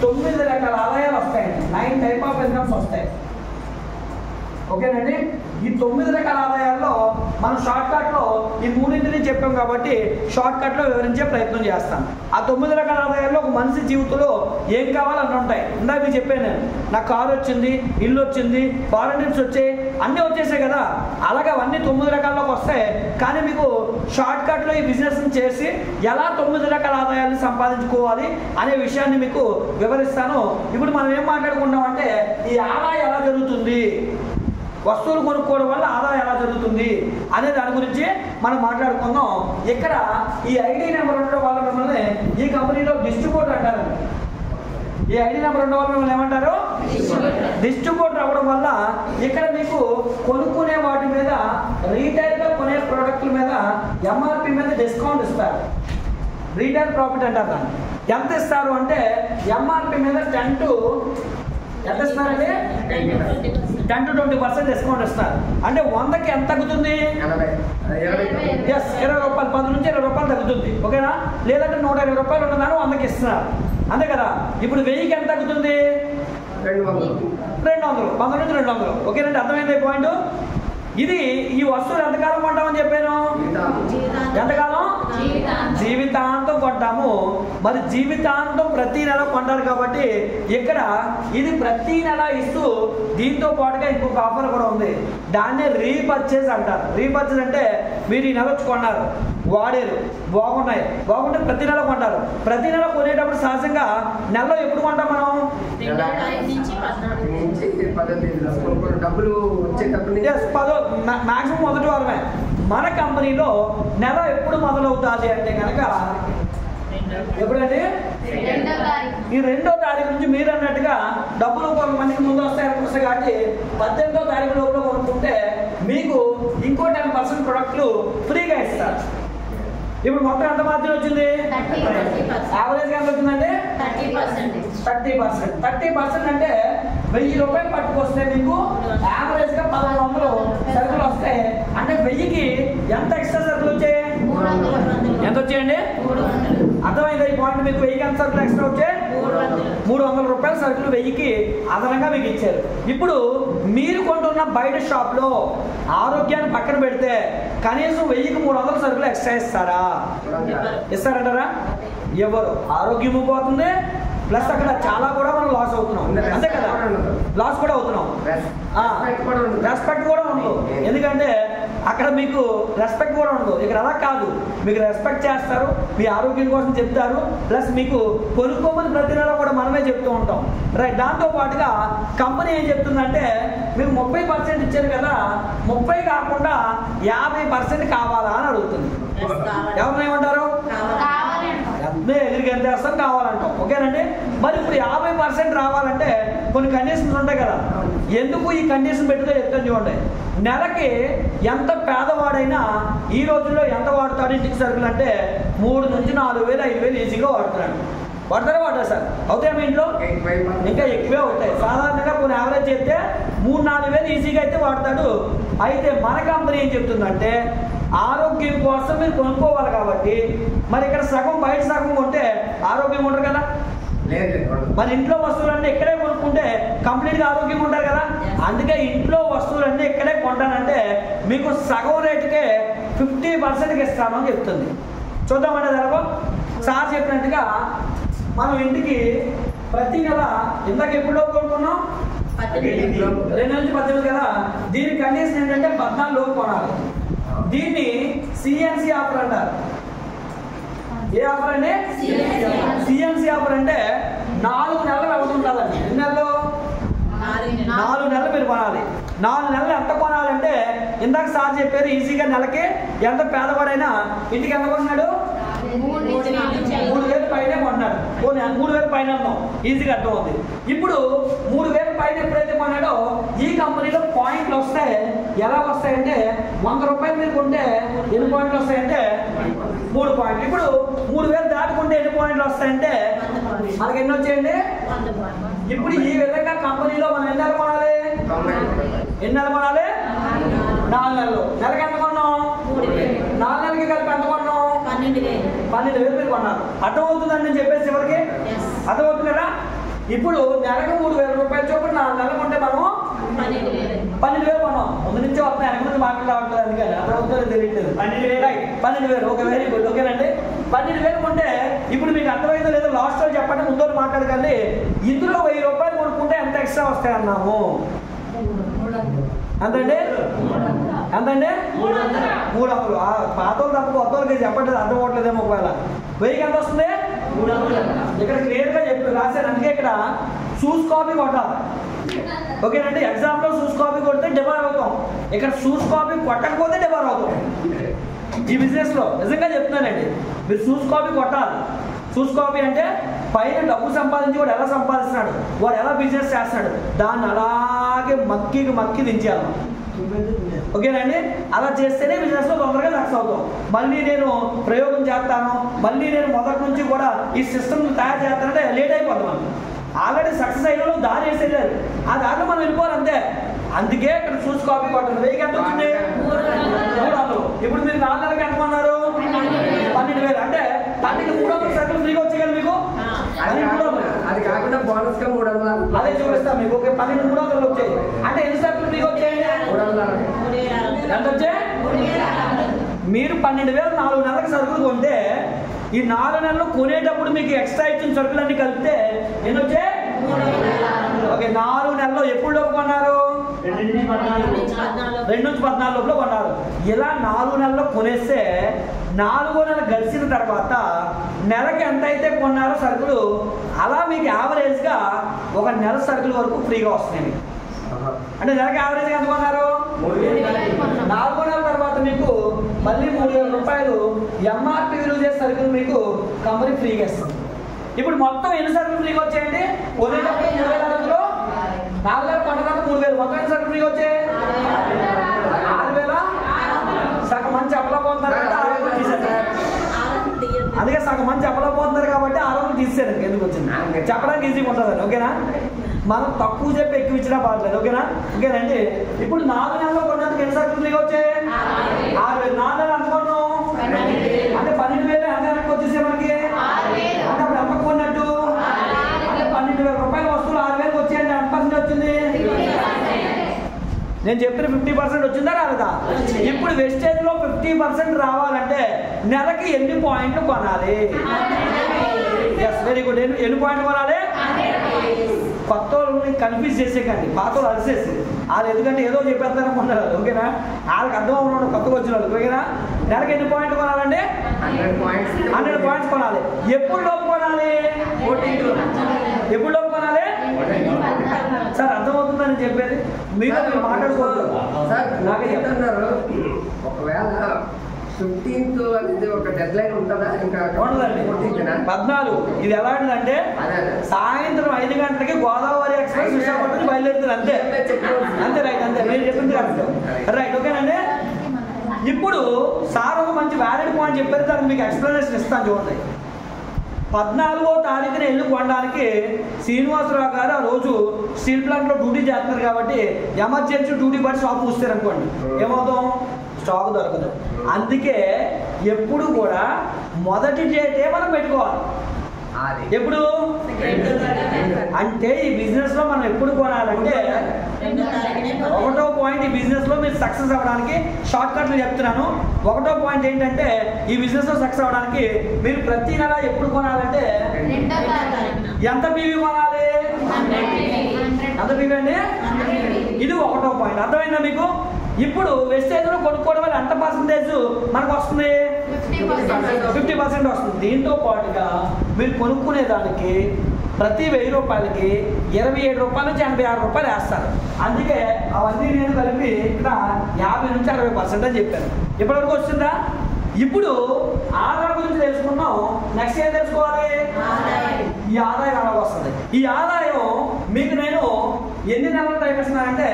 9 రకాల ఆదాయాలు వస్తాయండి. 9 టైప్ ఆఫ్ ఇన్కమ్స్ వస్తాయి. ఓకేనండి. ఈ 9 రకాల ఆదాయాల్లో మనం షార్ట్ కట్లో ఈ 3 చెప్పాం కాబట్టి షార్ట్ కట్లో వివరించే ప్రయత్నం చేస్తాం. ఆ 9 రకాల ఆదాయాల్లో ఒక మనిషి జీవితంలో ఏం కావాలని ఉంటాయి. ఇందాక మీకు చెప్పాను నేను, నాకు కారు వచ్చింది, ఇల్లు వచ్చింది, ఫారెన్ ట్రిప్స్ వచ్చాయి, అన్నీ వచ్చేసాయి కదా. అలాగే అవన్నీ 9 రకాల్లోకి వస్తాయి. కానీ మీకు షార్ట్ కట్లో ఈ బిజినెస్ చేసి ఎలా 9 రకాల ఆదాయాన్ని సంపాదించుకోవాలి అనే విషయాన్ని మీకు వివరిస్తాను. ఇప్పుడు మనం ఏం మాట్లాడుకుంటామంటే ఈ ఆదాయం ఎలా జరుగుతుంది, వస్తువులు కొనుక్కోవడం వల్ల ఆదాయం ఎలా జరుగుతుంది అనే దాని గురించి మనం మాట్లాడుకుందాం. ఇక్కడ ఈ ఐడి నెంబర్ ఉండడం వల్ల మిమ్మల్ని ఈ కంపెనీలో డిస్ట్రిబ్యూటర్ అంటారు. ఈ ఐడి నెంబర్ ఉండడం వల్ల మిమ్మల్ని ఏమంటారు? డిస్ట్రిబ్యూటర్ అవ్వడం వల్ల ఇక్కడ మీకు కొనుక్కునే వాటి మీద రీటైల్గా కొనే ప్రోడక్ట్ల మీద ఎంఆర్పి మీద డిస్కౌంట్ ఇస్తారు. రీటైల్ ప్రాఫిట్ అంటారు దాన్ని. ఎంత ఇస్తారు అంటే ఎంఆర్పి మీద 10 to ఎంత ఇస్తారండి? 10 to 20% డిస్కౌంట్ ఇస్తారు. అంటే 100కి ఎంత తగ్గుతుంది? 20 రూపాయలు, 10 నుంచి 20 రూపాయలు తగ్గుతుంది. ఓకేనా? లేదంటే 120 రూపాయలు ఉన్నదాన్ని 100కి ఇస్తున్నారు. అంతే కదా. ఇప్పుడు 1000కి ఎంత తగ్గుతుంది? 200. 100 నుంచి 200. ఓకేనండి, అర్థమైంది పాయింట్. ఇది ఈ వస్తువులు ఎంతకాలం కొంటామని చెప్పాను? ఎంతకాలం? జీవితాంతం కొంటాము. మరి జీవితాంతం ప్రతి నెల కొంటారు కాబట్టి ఇక్కడ ఇది ప్రతి నెల ఇస్తూ దీంతో పాటుగా ఇంకొక ఆఫర్ కూడా ఉంది. దాన్నే రీపర్చేజ్ అంటారు. రీపర్చేజ్ అంటే మీరు ఈ నెల వచ్చి కొన్నారు, వాడారు, బాగుంటే ప్రతి నెల కొంటారు. ప్రతి నెల కొనేటప్పుడు సహజంగా నెలలో ఎప్పుడు కొంటాం మనం? మ్యాక్సిమం మొదటి వారమే. మన కంపెనీలో నెల ఎప్పుడు మొదలవుతుంది అంటే కనుక ఎప్పుడండి? ఈ 2వ తారీఖు నుంచి మీరు అన్నట్టుగా డబ్బులు కొంతమందికి ముందు వస్తాయి కాబట్టి 18వ తారీఖు లోపల కొనుక్కుంటే మీకు ఇంకో 10% ప్రొడక్ట్లు ఫ్రీగా ఇస్తారు. ఇప్పుడు మొత్తం ఎంత మార్జిన్ వచ్చింది? యావరేజ్ ఎంత వచ్చిందంటే 30%. 30% అంటే 1000 రూపాయలు పట్టుకొస్తే మీకు యావరేజ్ గా 1100 సరుకులు వస్తాయి. అంటే 1000కి ఎంత ఎక్స్ట్రా సరుకులు వచ్చాయి? ఎంత వచ్చాయండి? అర్థమైంది ఈ పాయింట్. మీకు 1000కి ఎంత సరుకులు ఎక్స్ట్రా వచ్చాయి? 300 రూపాయల సరుకులు 1000కి అదనంగా మీకు ఇచ్చారు. ఇప్పుడు మీరు కొంటున్న బయట షాప్ లో ఆరోగ్యాన్ని పక్కన పెడితే కనీసం 1000కి 300 సరుకులు ఎక్స్ట్రా ఇస్తారా? ఇస్తారంటారా? ఎవరు? ఆరోగ్యము పోతుంది, ప్లస్ అక్కడ చాలా కూడా మనం లాస్ అవుతున్నాం. అంతే కదా, లాస్ కూడా అవుతున్నాం. రెస్పెక్ట్ కూడా ఉండదు. ఎందుకంటే అక్కడ మీకు రెస్పెక్ట్ కూడా ఉండదు. ఇక్కడ అలా కాదు, మీకు రెస్పెక్ట్ చేస్తారు, మీ ఆరోగ్యం కోసం చెప్తారు, ప్లస్ మీకు కొనుక్కోమని ప్రతి నెల కూడా మనమే చెప్తూ ఉంటాం. రైట్. దాంతో పాటుగా కంపెనీ ఏం చెప్తుందంటే మీరు 30% ఇచ్చారు కదా, 30 కాకుండా 50% కావాలా అని అడుగుతుంది. ఎవరిని ఏమంటారు? ఎదురుగా ఎంత వేస్తాం కావాలంటాం. ఓకేనండి. మరి ఇప్పుడు 50% రావాలంటే కొన్ని కండిషన్స్ ఉంటాయి కదా. ఎందుకు ఈ కండిషన్ పెట్టుకో చెప్తాను చూడండి. నెలకి ఎంత పేదవాడైనా ఈ రోజుల్లో ఎంత వాడతాడు ఇంటికి సరుకులు అంటే 3 నుంచి 4000 5000 ఈజీగా వాడుతున్నాడు. వాడతారా సార్? అవుతాయి మీ ఇంట్లో? ఇంకా ఎక్కువే అవుతాయి. సాధారణంగా కొన్ని యావరేజ్ చేస్తే 3-4 ఈజీగా అయితే వాడతాడు. అయితే మన కంపెనీ ఏం చెప్తుందంటే ఆరోగ్యం కోసం మీరు కొనుక్కోవాలి కాబట్టి మరి ఇక్కడ సగం బయట సగం కొంటే ఆరోగ్యం ఉండరు కదా. మరి ఇంట్లో వస్తువులన్నీ ఇక్కడే కొనుక్కుంటే కంప్లీట్గా ఆరోగ్యం ఉంటారు కదా. అందుకే ఇంట్లో వస్తువులన్నీ ఇక్కడే కొంటానంటే మీకు సగం రేటుకే 50%కి ఇస్తాను అని చెప్తుంది. చూద్దామంటే దాదాపు సార్ చెప్పినట్టుగా మనం ఇంటికి ప్రతి నెల ఇందాక ఎప్పుడో కొనుక్కున్నాం 2 నుంచి 18 కదా. దీని కండిషన్ ఏంటంటే 14 లోపు కొనాలి. దీన్ని సిఎన్సి ఆఫర్ అంటారు. ఏ ఆఫర్ అండి? సిఎన్సి ఆఫర్ అంటే 4 నెలలు అవుతుంటుందండి. ఎన్ని నెలలు? 4 నెలలు మీరు కొనాలి. 4 నెలలు ఎంత కొనాలంటే ఇందాక సార్ చెప్పారు ఈజీగా నెలకి ఎంత పేదవాడైనా ఇంటికి ఎంత కొన్నాడు? 3000 పైనే కొన్నాడు. 3000 పైన అన్నాం, ఈజీగా అర్థం అవుతుంది. ఇప్పుడు 3000 పైన ఎప్పుడైతే కొన్నాడో ఈ కంపెనీలో పాయింట్లు వస్తాయి. ఎలా వస్తాయంటే 100 రూపాయలు మీరు కొంటే ఎన్ని పాయింట్లు వస్తాయంటే 3 పాయింట్లు. ఇప్పుడు 3000 దాటుకుంటే ఎన్ని పాయింట్లు వస్తాయంటే మనకి ఎన్ని వచ్చాయండి? ఇప్పుడు ఈ విధంగా కంపెనీలో మనం ఎన్ని నెలలు కొనాలి? 4 నెలలు. నెలకి ఎంత కొన్నాం? 4 నెలలకి కలిపి ఎంత కొన్నాం? 12,000 మీరు కొన్నారు. అర్థమవుతుందని నేను చెప్పేసి ఎవరికి అర్థమవుతుంది కదా? ఇప్పుడు నెలకు 3,000 రూపాయలు చొప్పున 4 నెలలు కొంటే మనం 12,000 కొన్నాం. ముందు నుంచి వస్తున్నాయి, వెనక నుంచి మాట్లాడలేదు, అందుకని అర్థమవుతుందో తెలియట్లేదు. 12,000 ఓకే, వెరీ గుడ్. ఓకేనండి, 12,000 కొంటే ఇప్పుడు మీకు అర్థమైందో లేదో లాస్ట్ లో చెప్పండి, ముందు మాట్లాడకండి. ఇందులో 1000 రూపాయలు కొనుక్కుంటే ఎంత ఎక్స్ట్రా వస్తాయి అన్నాము? ఎంతండి? 300. పాతలు తప్ప కొత్తలకి చెప్పట్లేదు, అర్థం అవ్వట్లేదేమో. ఒకవేళ 1000కి ఎంత వస్తుంది? 300. ఇక్కడ క్లియర్ గా చెప్పి రాశాను. అందుకే ఇక్కడ షూస్ కాపీ కొట్టాలి. ఓకేనండి, ఎగ్జామ్ లో షూస్ కాపీ కొడితే డిబార్ అవుతాం. ఇక్కడ షూస్ కాపీ కొట్టకపోతే డిబార్ అవుతాం. ఈ బిజినెస్ లో నిజంగా చెప్తున్నానండి, మీరు షూస్ కాపీ కొట్టాలి. షూస్ కాపీ అంటే పైన డబ్బు సంపాదించి వాడు ఎలా సంపాదిస్తున్నాడు, వాడు ఎలా బిజినెస్ చేస్తున్నాడు, దాన్ని అలాగే మక్కి దించాలి. ఓకేనండి, అలా చేస్తేనే బిజినెస్ లో తొందరగా సక్సెస్ అవుతాం. మళ్ళీ నేను ప్రయోగం చేస్తాను, మళ్ళీ నేను మొదటి నుంచి కూడా ఈ సిస్టమ్ తయారు చేస్తానంటే లేట్ అయిపోతాం. మనం ఆల్రెడీ సక్సెస్ అయిన వాళ్ళు దారి వేసి వెళ్ళారు, ఆ దారిలో మనం వెళ్ళిపోవాలి అంతే. అందుకే ఇక్కడ షూస్ కాపీ కొట్టండి. 1000కి ఎంత వచ్చింది? 300. ఇప్పుడు మీరు 4 నెలలకి ఎంత కొన్నారు? 12,000. అంటే 300 సరుకులు ఫ్రీగా వచ్చాయి కదా మీకు? అది కాకుండా బోనస్ గా 300. అదే చూపిస్తాం మీకు. ఓకే, 300 వచ్చాయి అంటే ఎన్ని సరుకులు ఫ్రీగా వచ్చాయి? 300. ఎంత వచ్చాయి? మీరు 12,000 4 నెలలకు సరుకులు కొంటే ఈ 4 నెలలు కొనేటప్పుడు మీకు ఎక్స్ట్రా ఇచ్చిన సరుకులన్నీ కలిపితే ఎన్ని వచ్చాయి? 300. ఓకే, 4 నెలల్లో ఎప్పుడు లోపు కొన్నారు? 2 నుంచి 14 లోపల కొన్నారు. ఇలా 4 నెలల్లో కొనేస్తే 4వ నెల గడిచిన తర్వాత నెలకి ఎంత అయితే కొన్నారో సరుకులు, అలా మీకు యావరేజ్ గా 1 నెల సరుకుల వరకు ఫ్రీగా వస్తున్నాయి. అంటే నెలకి యావరేజ్ ఎంత కొన్నారు? 4వ నెల తర్వాత మీకు మళ్ళీ 3,000 రూపాయలు ఎంఆర్పి విలువ చేసే సరుకులు మీకు కంపెనీ ఫ్రీగా ఇస్తుంది. ఇప్పుడు మొత్తం ఎన్ని సరుకులు ఫ్రీగా వచ్చాయండి? కొనేటప్పుడు 3,000, 4 నెలలు కొన్నదాకా 3,000, మొత్తం ఎన్ని సరుకులు ఫ్రీగా వచ్చాయి? 6,000. సగం మంది చెప్పలేకపోతున్నారు కాబట్టి 6,000 తీసేస్తారు. అందుకే సగం మంది చెప్పలేకపోతున్నారు కాబట్టి 6,000 తీసేసారు. ఎందుకు వచ్చింది చెప్పడానికి ఈజీగా ఉంటుంది. ఓకేనా, మనం తక్కువ చెప్పి ఎక్కువ ఇచ్చినా పర్లేదు. ఓకేనండి, ఇప్పుడు 4 నెలల్లో కొన్నందుకు ఎన్ని సరుకులు ఫ్రీగా వచ్చాయి? 6,000. 4 నెలలు ఎంత కొన్నాం అంటే 12,000 ఎంత వెనక్కి వచ్చేసే మనకి? అంటే అప్పుడు ఎంత కొన్నట్టు? అంటే 12,000 రూపాయల వస్తువులు 6,000 వచ్చాయంటే ఎంత పర్సెంట్ వచ్చింది? నేను చెప్పిన 50% వచ్చిందా రాలేదా? ఇప్పుడు వెస్టేజ్ లో 50% రావాలంటే నెలకి ఎన్ని పాయింట్లు కొనాలి? Yes, very good. ఎన్ని పాయింట్లు కొనాలి? కొత్త వాళ్ళని కన్ఫ్యూజ్ చేసేకండి, పాత వాళ్ళు అరిసేసి వాళ్ళు ఎందుకంటే ఏదో చెప్పేస్తారనుకుంటారు. ఓకేనా, వాళ్ళకి అర్థం అవ్వడం కొత్తగా వచ్చిన వాళ్ళు. ఓకేనా, నెలకి ఎన్ని పాయింట్లు కొనాలంటే 100 పాయింట్స్ కొనాలి. ఎప్పుడు లోపు కొనాలి? ఎప్పుడు లోపు కొనాలి? సార్ అర్థమవుతుందని చెప్పేది మీరు మాట్లాడుకోవద్దు. నాకే చెప్తున్నారు, ఒకవేళ 15th అనేది ఒక డెడ్ లైన్ ఉంటుందా? ఇంకా ఉండదండి. 14. ఇది ఎలాంటిదంటే సాయంత్రం 5 గంటలకి గోదావరి ఎక్స్ప్రెస్ విశాఖపట్నం బయలుదేరుతుంది. అంతే రైట్, అంతే మీరు చెప్పింది రైట్. ఓకేనండి, ఇప్పుడు సార్ ఒక మంచి వ్యాలిడ్ పాయింట్ చెప్పారు, దానికి మీకు ఎక్స్ప్లెనేషన్ ఇస్తాను చూడండి. 14వ తారీఖున ఇల్లు కొనడానికి శ్రీనివాసరావు గారు ఆ రోజు స్టీల్ ప్లాంట్ లో డ్యూటీ చేస్తున్నారు కాబట్టి ఎమర్జెన్సీ డ్యూటీ బట్టి షాప్ మూస్తారు అనుకోండి, ఏమవుతాం? స్టాక్ దొరకదు. అందుకే ఎప్పుడు కూడా మొదటి డేటే మనం పెట్టుకోవాలి. ఎప్పుడు అంటే ఈ బిజినెస్ లో మనం ఎప్పుడు కొనాలంటే 1వ పాయింట్, ఈ బిజినెస్ లో మీరు సక్సెస్ అవ్వడానికి షార్ట్ కట్లు చెప్తున్నాను. 1వ పాయింట్ ఏంటంటే ఈ బిజినెస్ లో సక్సెస్ అవ్వడానికి మీరు ప్రతి నెల ఎప్పుడు కొనాలంటే ఎంత పీవీ కొనాలి? ఎంత పీవీ అండి? ఇది 1వ పాయింట్. అర్థమైందా మీకు? ఇప్పుడు వెస్టేజ్ లో కొనుక్కోవడం వల్ల ఎంత పర్సెంటేజ్ మనకు వస్తుంది? 50% వస్తుంది. దీంతో పాటుగా మీరు కొనుక్కునే దానికి ప్రతి 1000 రూపాయలకి 27 రూపాయల నుంచి 86 రూపాయలు వేస్తారు. అందుకే అవన్నీ నేను కలిపి ఇక్కడ 50 నుంచి 60% అని చెప్పాను. ఇప్పటివరకు వస్తుందా? ఇప్పుడు ఆదాయం గురించి తెలుసుకున్నాం. నెక్స్ట్ ఏం తెలుసుకోవాలి? ఈ ఆదాయం అలా వస్తుంది. ఈ ఆదాయం మీకు నేను ఎన్ని నెలలు టైం ఇస్తున్నానంటే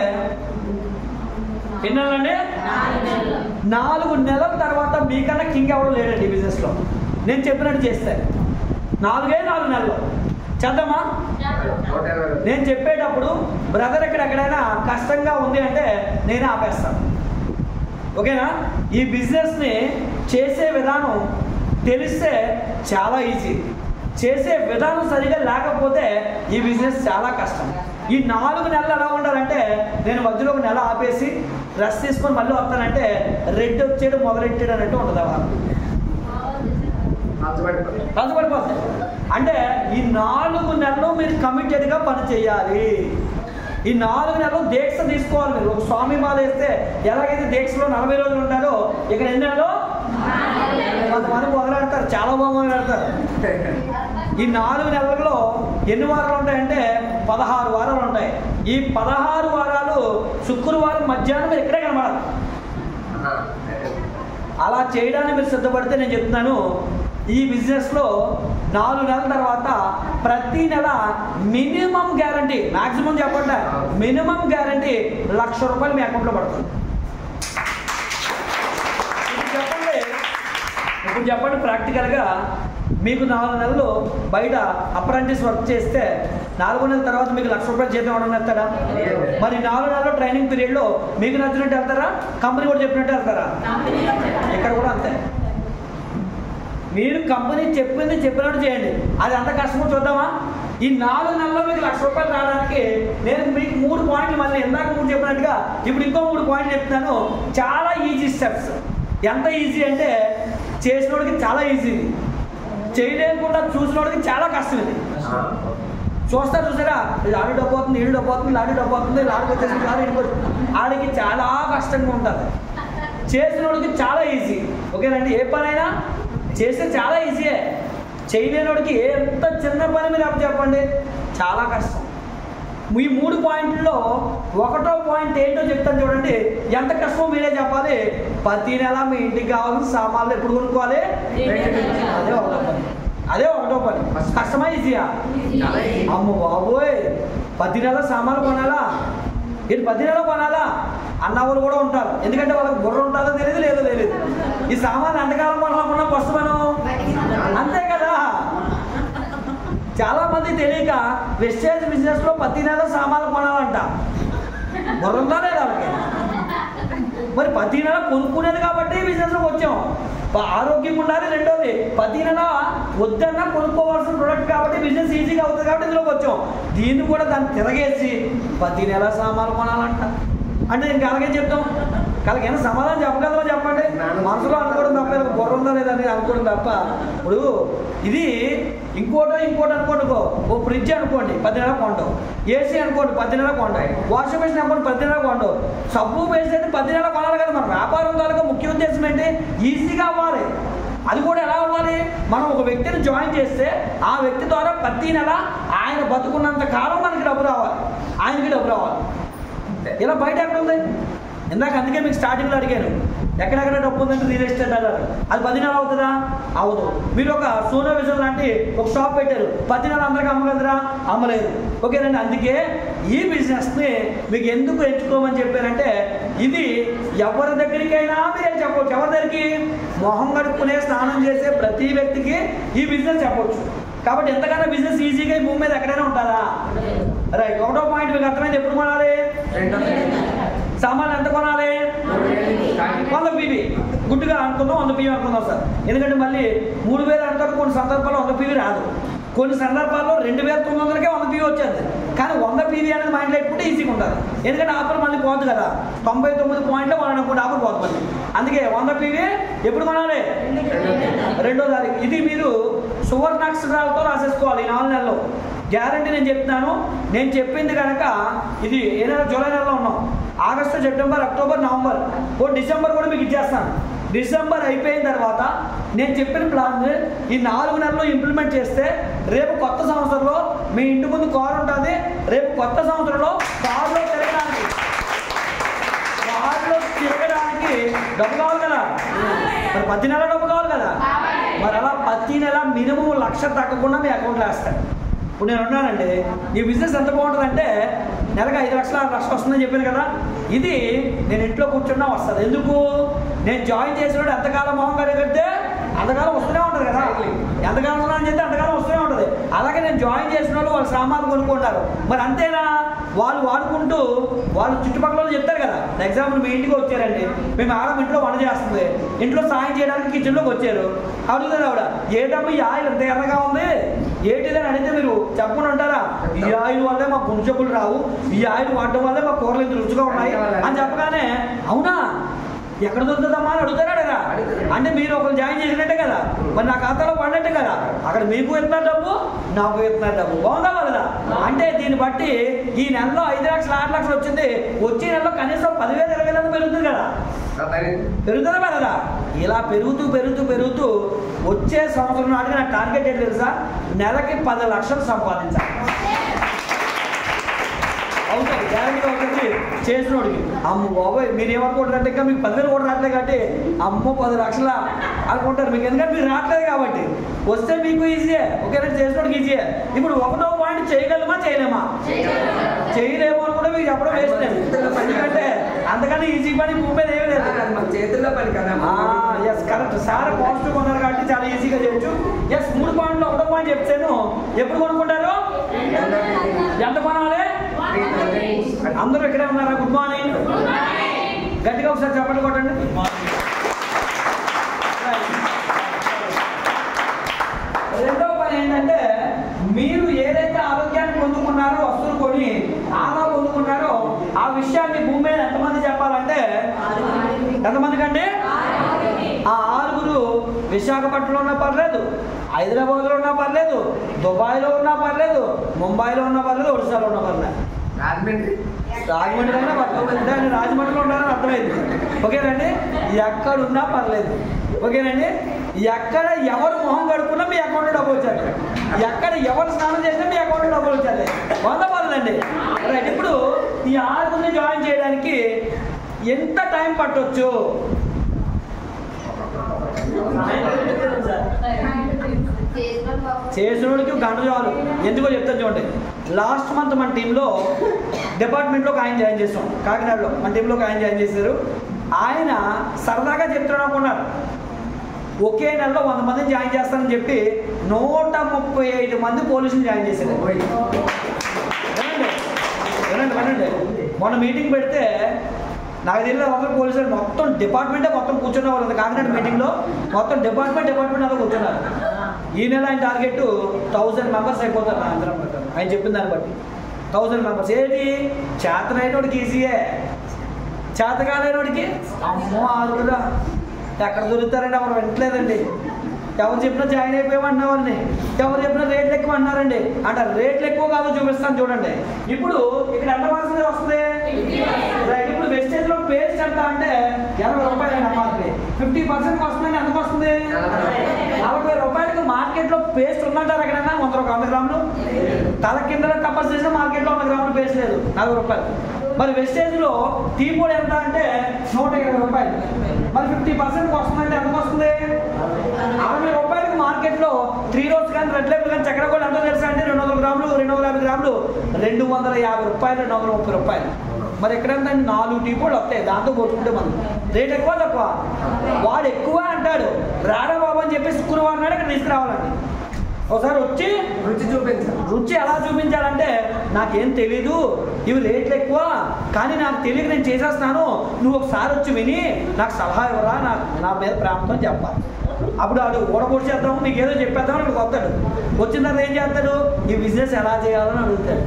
ఎన్ని నెలలండి? 4 నెలల తర్వాత మీకన్నా కింగ్ ఎవరు లేడండి ఈ బిజినెస్లో. నేను చెప్పినట్టు చేస్తే 4 నెలలు చేద్దామా? నేను చెప్పేటప్పుడు బ్రదర్ ఎక్కడెక్కడైనా కష్టంగా ఉంది అంటే నేను ఆపేస్తాను. ఓకేనా? ఈ బిజినెస్ని చేసే విధానం తెలిస్తే చాలా ఈజీ, చేసే విధానం సరిగా లేకపోతే ఈ బిజినెస్ చాలా కష్టం. ఈ 4 నెలలు ఎలా ఉండాలంటే నేను మధ్యలో 1 నెల ఆపేసి రెస్ట్ తీసుకొని మళ్ళీ వస్తానంటే రెడ్ వచ్చేయడం మొదలెట్టాడు అన్నట్టు ఉంటుంది. పడిపోతుంది. అంటే ఈ 4 నెలలు మీరు కమిటెడ్గా పని చేయాలి. ఈ 4 నెలలు దీక్ష తీసుకోవాలి. మీరు ఒక స్వామి మాల వేస్తే ఎలాగైతే దీక్షలో 40 రోజులు ఉంటారో ఇక్కడ ఎన్ని నెలలు? కొంతమంది మొదలెడతారు, చాలా బాగా మొదలెడతారు. ఈ 4 నెలల్లో ఎన్ని వారాలు ఉంటాయంటే 16 వారాలు ఉంటాయి. ఈ 16 వారాలు శుక్రవారం మధ్యాహ్నం మీరు ఇక్కడే కనబడాలి. అలా చేయడానికి మీరు సిద్ధపడితే నేను చెప్తున్నాను, ఈ బిజినెస్లో 4 నెలల తర్వాత ప్రతి నెల మినిమం గ్యారంటీ, మ్యాక్సిమం చెప్పండి, మినిమం గ్యారంటీ ₹1,00,000 మీ అకౌంట్లో పడుతుంది. ఇప్పుడు చెప్పండి ప్రాక్టికల్గా మీకు 4 నెలలు బయట అప్రెంటిస్ వర్క్ చేస్తే 4 నెలల తర్వాత మీకు ₹1,00,000 జీతం ఇవ్వడం వెళ్తారా? మరి 4 నెలల ట్రైనింగ్ పీరియడ్లో మీకు నచ్చినట్టు వెళ్తారా? కంపెనీ కూడా చెప్పినట్టు వెళ్తారా? ఇక్కడ కూడా అంతే. మీరు కంపెనీ చెప్పినట్టు చేయండి. అది అంత కష్టమో చూద్దామా? ఈ 4 నెలల్లో మీకు ₹1,00,000 రావడానికి నేను మీకు 3 పాయింట్లు, మళ్ళీ ఇందాక 3 చెప్పినట్టుగా ఇప్పుడు ఇంకో 3 పాయింట్లు చెప్తాను. చాలా ఈజీ స్టెప్స్. ఎంత ఈజీ అంటే చేసినోడికి చాలా ఈజీ, చేయలేకుండా చూసినోడికి చాలా కష్టం. ఇది చూసారా? లారీ డబ్బు అవుతుంది, ఈడు డబ్బు అవుతుంది, లారీ డబ్బు అవుతుంది, లారీకి వచ్చేసి లారీ ఆడికి చాలా కష్టంగా ఉంటుంది. చేసినోడికి చాలా ఈజీ. ఓకేనండి? ఏ పనైనా చేస్తే చాలా ఈజీయే. చేయలేనోడికి ఎంత చిన్న పని మీరు అప్పుడు చెప్పండి చాలా కష్టం. ఈ 3 పాయింట్లలో 1వ పాయింట్ ఏంటో చెప్తాను చూడండి. ఎంత కష్టమో మీరే చెప్పాలి. ప్రతి నెల మీ ఇంటికి కావాల్సిన సామాన్లు ఎప్పుడు కొనుక్కోవాలి? అదే 1వ పని. కష్టమా ఈజీయా? అమ్మ బాబోయ్, 10 నెలల సామాన్లు కొనాలా? ఇటు 10 నెలలు కొనాలా అన్న వాళ్ళు కూడా ఉంటారు. ఎందుకంటే వాళ్ళకి బుర్ర ఉంటుందో తెలియదు, లేదో తెలియదు. ఈ సామాన్లు ఎంతకాలం కొనాలనుకున్నా ఫస్ట్ మనం అంతే కదా. చాలా మంది తెలియక వెస్టేజ్ బిజినెస్ లో 10 నెలల సామాన్లు కొనాలంట. బుర్ర ఉందా లేదా వాళ్ళకి? మరి 10 నెల కొనుక్కునేది కాబట్టి బిజినెస్ లోకి వచ్చాం. ఆరోగ్యం ఉండాలి. రెండోది 10 నెల వద్దన్నా కొనుక్కోవాల్సిన ప్రొడక్ట్ కాబట్టి బిజినెస్ ఈజీగా అవుతుంది కాబట్టి ఇందులోకి వచ్చాం. దీన్ని కూడా దాన్ని తిరగేసి 10 నెలల సామాన్లు కొనాలంట అంటే నేను అలాగే చెప్తాం. వాళ్ళకైనా సమాధానం చెప్పగలమో చెప్పండి. మనసులో అనుకోవడం తప్ప, బుర్ర ఉందా లేదని అనుకోవడం తప్ప. ఇప్పుడు ఇది ఇంకోటి అనుకోండి. ఓ ఫ్రిడ్జ్ అనుకోండి 10 నెలలు కొంటాం, ఏసీ అనుకోండి 10 నెలలు కొంటాయి, వాషింగ్ మెషిన్ అనుకోండి 10 నెలలు కొంటాం. సబ్బు వేసి అయితే 10 నెలలు కొనాలి కదా. మన వ్యాపారం తాలూకా ముఖ్య ఉద్దేశం ఏంటి? ఈజీగా అవ్వాలి. అది కూడా ఎలా అవ్వాలి? మనం ఒక వ్యక్తిని జాయిన్ చేస్తే ఆ వ్యక్తి ద్వారా ప్రతి నెల ఆయన బతుకున్నంత కాలం మనకి డబ్బు రావాలి, ఆయనకి డబ్బు రావాలి. ఇలా బయట ఎక్కడ ఉంది? ఇందాక అందుకే మీకు స్టార్టింగ్లో అడిగాను ఎక్కడెక్కడ డబ్బు ఉందంటే రియల్ ఎస్టేట్ అన్నారు. అది 10 నెలలు అవుతుందా? అవదు. మీరు ఒక సోనా విజన్ లాంటి ఒక షాప్ పెట్టారు, 10 నెలలు అందరికీ అమ్మగలరా? అమ్మలేదు. ఓకేనండి? అందుకే ఈ బిజినెస్ని మీకు ఎందుకు ఎంచుకోమని చెప్పారంటే ఇది ఎవరి దగ్గరికైనా మీరేం చెప్పవచ్చు. ఎవరి దగ్గరికి? మొహం కడుక్కునే స్నానం చేసే ప్రతి వ్యక్తికి ఈ బిజినెస్ చెప్పవచ్చు. కాబట్టి ఎంతకన్నా బిజినెస్ ఈజీగా ఈ భూమి మీద ఎక్కడైనా ఉంటుందా? రైట్. 1వ పాయింట్ మీకు అర్థమైంది. ఎప్పుడు కొనాలి? సామాన్లు ఎంత కొనాలి? 100 పీవీ. గుడ్డుగా అనుకుందాం 100 పీవీ అనుకుందాం సార్. ఎందుకంటే మళ్ళీ 3000 అనుకుంటే కొన్ని సందర్భాల్లో 100 పీవీ రాదు. కొన్ని సందర్భాల్లో 2900కే 100 పీవీ వచ్చేది. కానీ 100 పీవీ అనేది మైండ్లో పెట్టుకుంటే ఈజీగా ఉంటుంది. ఎందుకంటే ఆఫర్ మళ్ళీ పోతుంది కదా. 99 పాయింట్లో మనం అనుకుంటే ఆఫర్ పోతుంది. అందుకే 100 పీవీ ఎప్పుడు కొనాలి? 2వ తారీఖు. ఇది మీరు సువర్ణాక్షరాలతో రాసేసుకోవాలి. 4 నెలలు గ్యారంటీ నేను చెప్తున్నాను. నేను చెప్పింది కనుక ఇది ఏ నెల? జూలై నెలలో ఉన్నాం. August, September, October, November, December కూడా మీకు ఇచ్చేస్తాను. డిసెంబర్ అయిపోయిన తర్వాత నేను చెప్పిన ప్లాన్ ఈ 4 నెలలు ఇంప్లిమెంట్ చేస్తే రేపు కొత్త సంవత్సరంలో మీ ఇంటి ముందు కారు ఉంటుంది. రేపు కొత్త సంవత్సరంలో కారులో తిరగడానికి డబ్బు కావాలి కదా. మరి 10 నెలల డబ్బు కావాలి కదా. మరి అలా ప్రతి నెల మినిమం 1,00,000 తగ్గకుండా మీ అకౌంట్లో వేస్తాను. ఇప్పుడు నేను ఉన్నానండి, ఈ బిజినెస్ ఎంత బాగుంటుందంటే నెలకు 5 లక్షలు 6 లక్షలు వస్తుందని చెప్పాను కదా. ఇది నేను ఇంట్లో కూర్చున్నా వస్తుంది. ఎందుకు? నేను జాయిన్ చేసినప్పుడు ఎంతకాలం మొహం కడిగితే అంతకాలం వస్తూనే ఉంటుంది కదా. ఎంతకాలం ఉన్నా అని చెప్తే అంతకాలం వస్తూనే ఉంటుంది. అలాగే నేను జాయిన్ చేసిన వాళ్ళు వాళ్ళ సామాన్లు కొనుక్కుంటారు. మరి అంతేనా? వాళ్ళు వాడుకుంటూ వాళ్ళు చుట్టుపక్కల చెప్తారు కదా. ఎగ్జాంపుల్ మీ ఇంటికి వచ్చారండి, మేము ఆడ ఇంట్లో వంట చేస్తుంది, ఇంట్లో సాయం చేయడానికి కిచెన్లోకి వచ్చారు. అడుగుతుంది ఆవిడ, ఏటమ్మా ఈ ఆయిల్ ఎంత ఎర్రగా ఉంది ఏంటిదని అడిగితే మీరు చెప్పకుండా ఉంటారా? ఈ ఆయిల్ వల్లే మా పుణ్యపులు రావు, ఈ ఆయిల్ వాడడం వల్లే మా కూరలు ఇంత రుచిగా ఉన్నాయి అని చెప్పగానే అవునా ఎక్కడ దొరుకుతుందమ్మా అని అడుగుతారా కదా. అంటే మీరు ఒకరు జాయిన్ చేసినట్టే కదా, మరి నా ఖాతాలో పడినట్టే కదా. అక్కడ మీకు ఇస్తున్నారు డబ్బు, నాకు ఇస్తున్నారు డబ్బు. బాగుందా కదా? అంటే దీన్ని బట్టి ఈ నెలలో 5 లక్షలు 6 లక్షలు వచ్చింది, వచ్చే నెలలో కనీసం 10,000 20,000 పెరుగుతుంది కదా. పెరుగుతుందా పెరగదా? ఇలా పెరుగుతూ పెరుగుతూ పెరుగుతూ వచ్చే సంవత్సరం నాటికి నా టార్గెట్ ఏంటి తెలుసా? నెలకి 10 లక్షలు సంపాదించాలి. అవుతుంది, గ్యారెంటీగా అవుతుంది చేసినోడికి. అమ్మ బాబోయ్ మీరు ఏమనుకుంటారంటే ఇంకా మీకు 10,000 కూడా రావట్లేదు కాబట్టి అమ్మో 10 లక్షల అనుకుంటారు మీకు. ఎందుకంటే మీరు రావట్లేదు కాబట్టి. వస్తే మీకు ఈజీయే, ఓకేనా? చేసినోడికి ఈజీయే. ఇప్పుడు 1వ పాయింట్ చేయగలమా చేయలేమా? చేయలేము అని కూడా మీకు చెప్పడం వేస్ట్. ఎందుకంటే అంతకన్నా ఈజీ పని భూమి మీద ఏమీ లేదు, చేతుల్లో పని కదా. Yes correct. సార్ పాజిటివ్ ఉన్నారు కాబట్టి చాలా ఈజీగా చేయొచ్చు. ఎస్ 3 పాయింట్లు 1వ పాయింట్ చెప్తాను. ఎప్పుడు కొనుక్కుంటారు? ఎంత కొనాలి? అందరూ ఇక్కడే ఉన్నారా? Good morning. గట్టిగా ఒకసారి చెప్పండి కొట్టండి. రెండవ పని ఏంటంటే మీరు ఏదైతే ఆరోగ్యాన్ని పొందుకున్నారో, వస్తువులు కొని ఆదా పొందుకున్నారో ఆ విషయాన్ని భూమి మీద ఎంతమంది చెప్పాలంటే ఎంతమంది కండి? ఆ 6 విశాఖపట్నంలో ఉన్నా పర్లేదు, హైదరాబాద్లో ఉన్నా పర్లేదు, దుబాయ్లో ఉన్నా పర్లేదు, ముంబైలో ఉన్నా పర్లేదు, ఒడిశాలో ఉన్నా పర్లేదు. రాజమండ్రి అయినా పర్లేదు, రాజమండ్రిలో ఉన్నారని అర్థమైంది. ఓకేనండి? ఎక్కడున్నా పర్లేదు. ఓకేనండి? ఎక్కడ ఎవరు మొహం కడుక్కున్నా మీ అకౌంట్లో డబ్బులు వచ్చారు, ఎక్కడ ఎవరు స్నానం చేసినా మీ అకౌంట్లో డబ్బులు వచ్చాయి. 100 పర్లేదండి. రైట్. ఇప్పుడు ఈ 6 జాయిన్ చేయడానికి ఎంత టైం పట్టొచ్చు? చేసినోడికి గంట చాలు. ఎందుకో చెప్తాను చూడండి. లాస్ట్ మంత్ మన టీంలో డిపార్ట్మెంట్లో ఒక ఆయన జాయిన్ చేస్తాం, కాకినాడలో మన టీంలో ఒక ఆయన జాయిన్ చేశారు. ఆయన సరదాగా చెప్తున్నాడు అనుకున్నారు, ఒకే నెలలో 100 మందిని జాయిన్ చేస్తానని చెప్పి 135 మంది పోలీసులు జాయిన్ చేశారు. వినండి. మొన్న మీటింగ్ పెడితే నాకు తెలియదు అందరూ పోలీసులు మొత్తం డిపార్ట్మెంటే మొత్తం కూర్చున్న వాళ్ళు. కాకినాడ మీటింగ్లో మొత్తం డిపార్ట్మెంట్ అంతా కూర్చున్నారు. ఈ నెల ఆయన టార్గెట్ 1000 మెంబర్స్ అయిపోతారు నా అందరం ప్రకారం. ఆయన చెప్పిన దాన్ని బట్టి 1000 మెంబర్స్. ఏంటి చేతనైనోడికి ఈజీయే, చేత కాలేనోడికి అమ్మో 6 ఎక్కడ దొరుకుతారండి? ఎవరు వింటలేదండి. ఎవరు చెప్పినా జాయిన్ అయిపోయామన్నా వాళ్ళని, ఎవరు చెప్పినా రేట్లు ఎక్కువ అన్నారండి. అంటే రేట్లు ఎక్కువ కాదో చూపిస్తాను చూడండి. ఇప్పుడు ఇక్కడ ఎంత పర్సెంటేజ్ వస్తుంది? ఇప్పుడు వెస్టేజ్లో పేస్ట్ ఎంత అంటే 80 రూపాయలు అమ్మాలి. 50% వస్తుందని ఎంతకు వస్తుంది? 40 రూపాయలకి మార్కెట్లో పేస్ట్ ఉందంటారు ఎక్కడైనా? 100 గ్రాములు తల కింద తపస్సు చేసిన మార్కెట్లో 100 గ్రాములు పేస్ట్ లేదు, 40 రూపాయలు. మరి వెస్టేజ్లో టీ పొడి ఎంత అంటే 120 రూపాయలు. మరి 50% వస్తుందంటే ఎంతకు వస్తుంది? 60 రూపాయలకి మార్కెట్లో 3 రోజు కానీ రెడ్ లేబుల్ కానీ చక్కెర కూడా ఎంతో తెలుసా అంటే 200 గ్రాములు 250 గ్రాములు 250 రూపాయలు 230 రూపాయలు. మరి ఎక్కడంటే 4 టీ పొడి వస్తాయి, దాంతో కొట్టుకుంటే మనం రేట్ ఎక్కువ తక్కువ. వాడు ఎక్కువ అంటాడు, రారా బాబు అని చెప్పి శుక్రవారం నాడు ఇక్కడ తీసుకురావాలండి. ఒకసారి వచ్చి రుచి చూపించాలి. రుచి ఎలా చూపించాలంటే నాకేం తెలీదు, ఇవి రేట్లు ఎక్కువ కానీ నాకు తెలియక నేను చేసేస్తున్నాను, నువ్వు ఒకసారి వచ్చి విని నాకు సలహా ఇవ్వరా, నా మీద ప్రేమతో చెప్పాలి. అప్పుడు వాడు ఓడకొచ్చి చేద్దాము నీకు ఏదో చెప్పేద్దామని ఇక్కడ వస్తాడు. వచ్చిన తర్వాత ఏం చేస్తాడు? ఈ బిజినెస్ ఎలా చేయాలని అడుగుతాడు.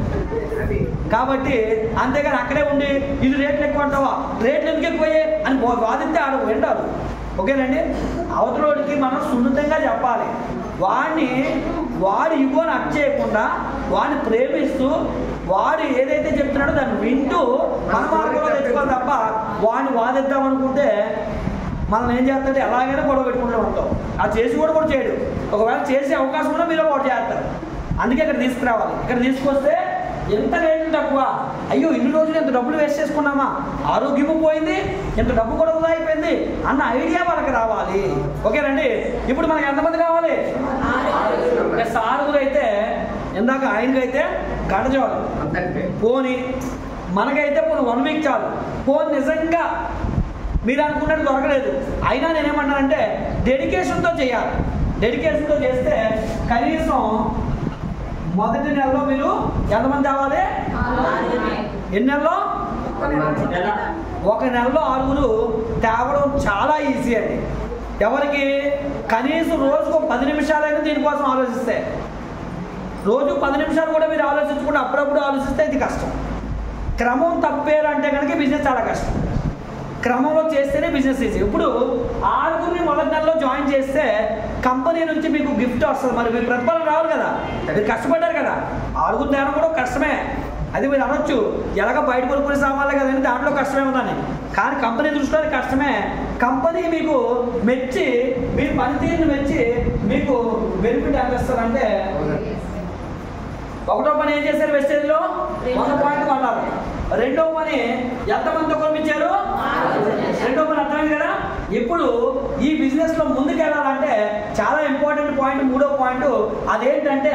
కాబట్టి అంతేగాని అక్కడే ఉండి ఇది రేట్లు ఎక్కువ అంటావా, రేట్లు ఎందుకు ఎక్కువయ్యే అని వాదిస్తే ఆడ వింటారు. ఓకేనండి? అవతలోడికి మనం సున్నితంగా చెప్పాలి. వాడి ఇగోని అట్ చేయకుండా వాడిని ప్రేమిస్తూ వాడు ఏదైతే చెప్తున్నాడో దాన్ని వింటూ మన మార్గంలో తెచ్చుకోవాలి తప్ప వాడిని వాదిద్దాం అనుకుంటే మనం ఏం చేస్తాడు? ఎలాగైనా గొడవ పెట్టుకుంటూ ఉంటాం. అది చేసి కూడా చేయడు. ఒకవేళ చేసే అవకాశం కూడా మీరు ఒకటి చేస్తారు. అందుకే ఇక్కడ తీసుకురావాలి. ఇక్కడ తీసుకొస్తే ఎంత రేట్లు తక్కువ, అయ్యో ఇన్ని రోజులు ఎంత డబ్బులు వేస్ట్ చేసుకున్నామా, ఆరోగ్యము పోయింది, ఎంత డబ్బు కూడా వృధా అయిపోయింది అన్న ఐడియా వాళ్ళకి రావాలి. ఓకేనండి? ఇప్పుడు మనకి ఎంతమంది కావాలి? 6 అయితే ఇందాక ఆయనకైతే గంట చాలు అంతే. పోనీ మనకైతే పోనీ 1 వీక్ చాలు. పోనీ నిజంగా మీరు అనుకున్నట్టు దొరకలేదు, అయినా నేనేమన్నానంటే డెడికేషన్తో చేయాలి. డెడికేషన్తో చేస్తే కనీసం మొదటి నెలలో మీరు ఎంతమంది అవ్వాలి? ఎన్ని నెలలో? 1 నెలలో 6 తేవడం చాలా ఈజీ అండి. ఎవరికి? కనీసం రోజుకు 10 నిమిషాలైనా దీనికోసం ఆలోచిస్తే, రోజు 10 నిమిషాలు కూడా మీరు ఆలోచించకుండా అప్పుడప్పుడు ఆలోచిస్తే ఇది కష్టం. క్రమం తప్పేరంటే కనుక బిజినెస్ చాలా కష్టం. క్రమంలో చేస్తేనే బిజినెస్ ఈజీ. ఇప్పుడు 6 మొదటి నెలలో జాయిన్ చేస్తే కంపెనీ నుంచి మీకు గిఫ్ట్ వస్తుంది. మరి మీరు ప్రతిఫలం రావాలి కదా, మీరు కష్టపడ్డారు కదా. 6 తేడం కూడా కష్టమే. అది మీరు అనొచ్చు ఎలాగ బయట కొనుక్కునే సామాన్లే కదండి, దాంట్లో కష్టమే ఉందని. కానీ కంపెనీ దృష్టిలో కష్టమే. కంపెనీ మీకు మెచ్చి, మీ పనితీరుని మెచ్చి మీకు బెనిఫిట్ ఎంత ఇస్తారంటే, 1వ పని ఏం చేశారు? వెస్టేజ్లో 100 పాయింట్లు కొన్నారు. 2వ పని ఎంతమందితో కొనిపించారు? 2వ పని అర్థమైంది కదా. ఇప్పుడు ఈ బిజినెస్లో ముందుకు వెళ్ళాలంటే చాలా ఇంపార్టెంట్ పాయింట్ 3వ పాయింట్. అదేంటంటే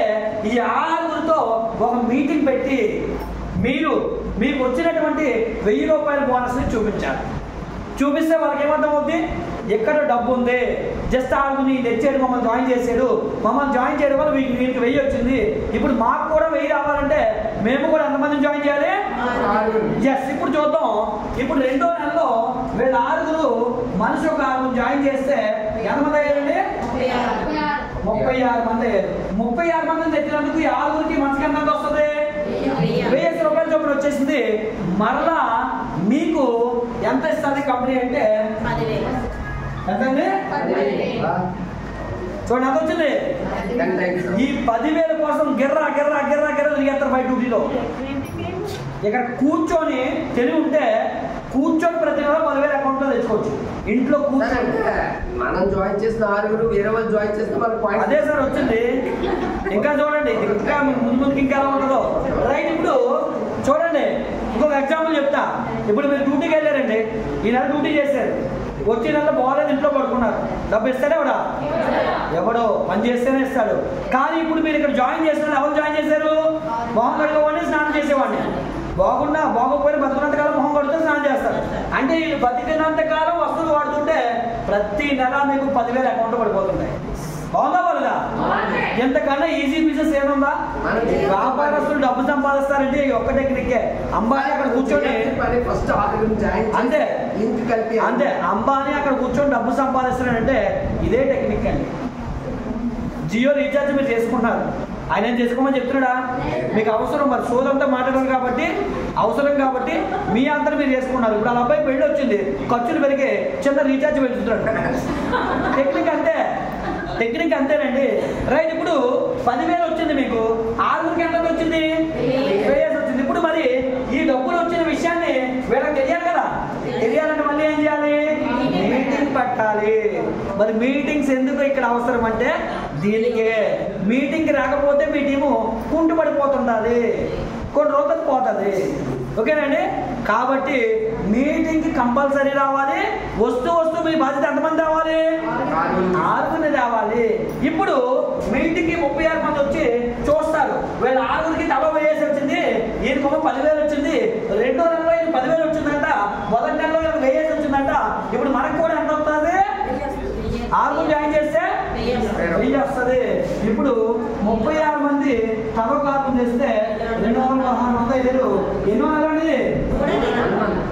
ఈ 6తో ఒక మీటింగ్ పెట్టి మీకు వచ్చినటువంటి 1000 రూపాయల బోనస్ని చూపించాలి. చూపిస్తే వాళ్ళకి ఏమర్థం అవుద్ది? ఎక్కడ డబ్బు ఉంది, జస్ట్ ఆడుకుని తెచ్చాడు, మమ్మల్ని జాయిన్ చేసాడు, మమ్మల్ని జాయిన్ చేయడం వల్ల వీరికి 1000 వచ్చింది. ఇప్పుడు మాకు కూడా 1000 రావాలంటే మేము కూడా ఎంతమందిని జాయిన్ చేయాలి? ఎస్. ఇప్పుడు చూద్దాం. ఇప్పుడు 2వ నెలలో వీళ్ళు 6 మనిషి ఒక 6 జాయిన్ చేస్తే ఎంతమంది అయ్యారండి? 36 మంది అయ్యారు. 36 మందిని తెచ్చినందుకు ఈ 6కి మనసుకి ఎంత వస్తుంది? 1000 రూపాయల చొప్పున వచ్చేసింది. మరలా మీకు ఎంత ఇస్తుంది కంపెనీ అంటే ఎంతండి? చూడండి ఎంత వచ్చింది. ఈ 10,000 కోసం గిర్రా గిర్రా గిర్రా గిర్రా తిరిగేస్తారు బయట డ్యూటీలో. ఇక్కడ కూర్చొని తెలివి ఉంటే కూర్చొని ప్రతి నెల 10,000 అకౌంట్లో తెచ్చుకోవచ్చు. ఇంట్లో కూర్చొని మనం జాయిన్ చేసిన 6 వేరే వాళ్ళు జాయిన్ చేస్తే మనకు పాయింట్ అదే సార్ వచ్చింది. ఇంకా చూడండి, ఇంకా ముందుకి ఇంకా ఎలా ఉంటుందో. రైట్. ఇప్పుడు చూడండి, ఇంకొక ఎగ్జాంపుల్ చెప్తా. ఇప్పుడు మీరు డ్యూటీకి వెళ్ళారండి, ఈ నెల డ్యూటీ చేశారు, వచ్చే నెల బాగాలేదు, ఇంట్లో పడుకున్నారు, డబ్బు ఇస్తాడే ఎవడో పని చేస్తేనే ఇస్తాడు. కానీ ఇప్పుడు మీరు ఇక్కడ జాయిన్ చేసిన ఎవరు జాయిన్ చేశారు? మొహం కడుకోవాడిని, స్నానం చేసేవాడిని. బాగోపోయిన బతుకున్నంత కాలం మొహం కడితే స్నానం చేస్తారు. అంటే వీళ్ళు బతికినంత కాలం వస్తువులు వాడుతుంటే ప్రతి నెల మీకు 10,000 అకౌంట్ పడిపోతున్నాయి. బాగుందా బాగుందా? ఎంతకన్నా ఈజీ బిజినెస్ ఏముందా? వ్యాపారస్తులు డబ్బు సంపాదిస్తారంటే ఒక్క టెక్నికే. అంబానీ అక్కడ కూర్చొని అంతే అంతే అంబానీ అక్కడ కూర్చొని డబ్బు సంపాదిస్తారంటే ఇదే టెక్నిక్ అండి. జియో రీఛార్జ్ మీరు చేసుకుంటున్నారు, ఆయన ఏం చేసుకోమని చెప్తున్నాడా? మీకు అవసరం, మరి సోదంతా మాట్లాడారు కాబట్టి అవసరం కాబట్టి మీ అంతా మీరు చేసుకున్నారు. ఇప్పుడు అలా అబ్బాయి పెళ్ళి వచ్చింది, ఖర్చులు పెరిగి చిన్న రీఛార్జ్ పెంచుతున్నాడు. టెక్నిక్ అంతేనండి. రైట్. ఇప్పుడు 10,000 వచ్చింది, మీకు 6కి ఎంత వచ్చింది? 1000 వచ్చింది. ఇప్పుడు మరి ఈ డబ్బులు వచ్చిన విషయాన్ని వీళ్ళకి తెలియాలి కదా. తెలియాలంటే మళ్ళీ ఏం చేయాలి? మీటింగ్ పెట్టాలి. మరి మీటింగ్స్ ఎందుకు ఇక్కడ అవసరం అంటే దీనికే. మీటింగ్కి రాకపోతే మీ టీము కుంటు పడిపోతుండాలి, కొన్ని రోజులకు పోతుంది. ఓకేనండి. కాబట్టి మీటింగ్కి కంపల్సరీ రావాలి. వస్తూ మీ బాధ్యత ఎంతమంది రావాలి? 6 రావాలి. ఇప్పుడు మీటింగ్కి 36 మంది వచ్చి చూస్తారు. వీళ్ళ 6కి తల 1000 వచ్చింది, ఈయనకు 10,000 వచ్చింది. 2వ నెలలో ఈయన 10,000 వచ్చిందంట, మొదటి నెలలో ఈయన 1000 వచ్చిందంట. ఇప్పుడు మనకు కూడా ఎంత వస్తుంది? 6 జాయిన్ చేస్తే 1000 వస్తుంది. ఇప్పుడు 36 మంది తల కార్పం చేస్తే 216 మంది అయ్యారు. ఎన్నో నెల అండి?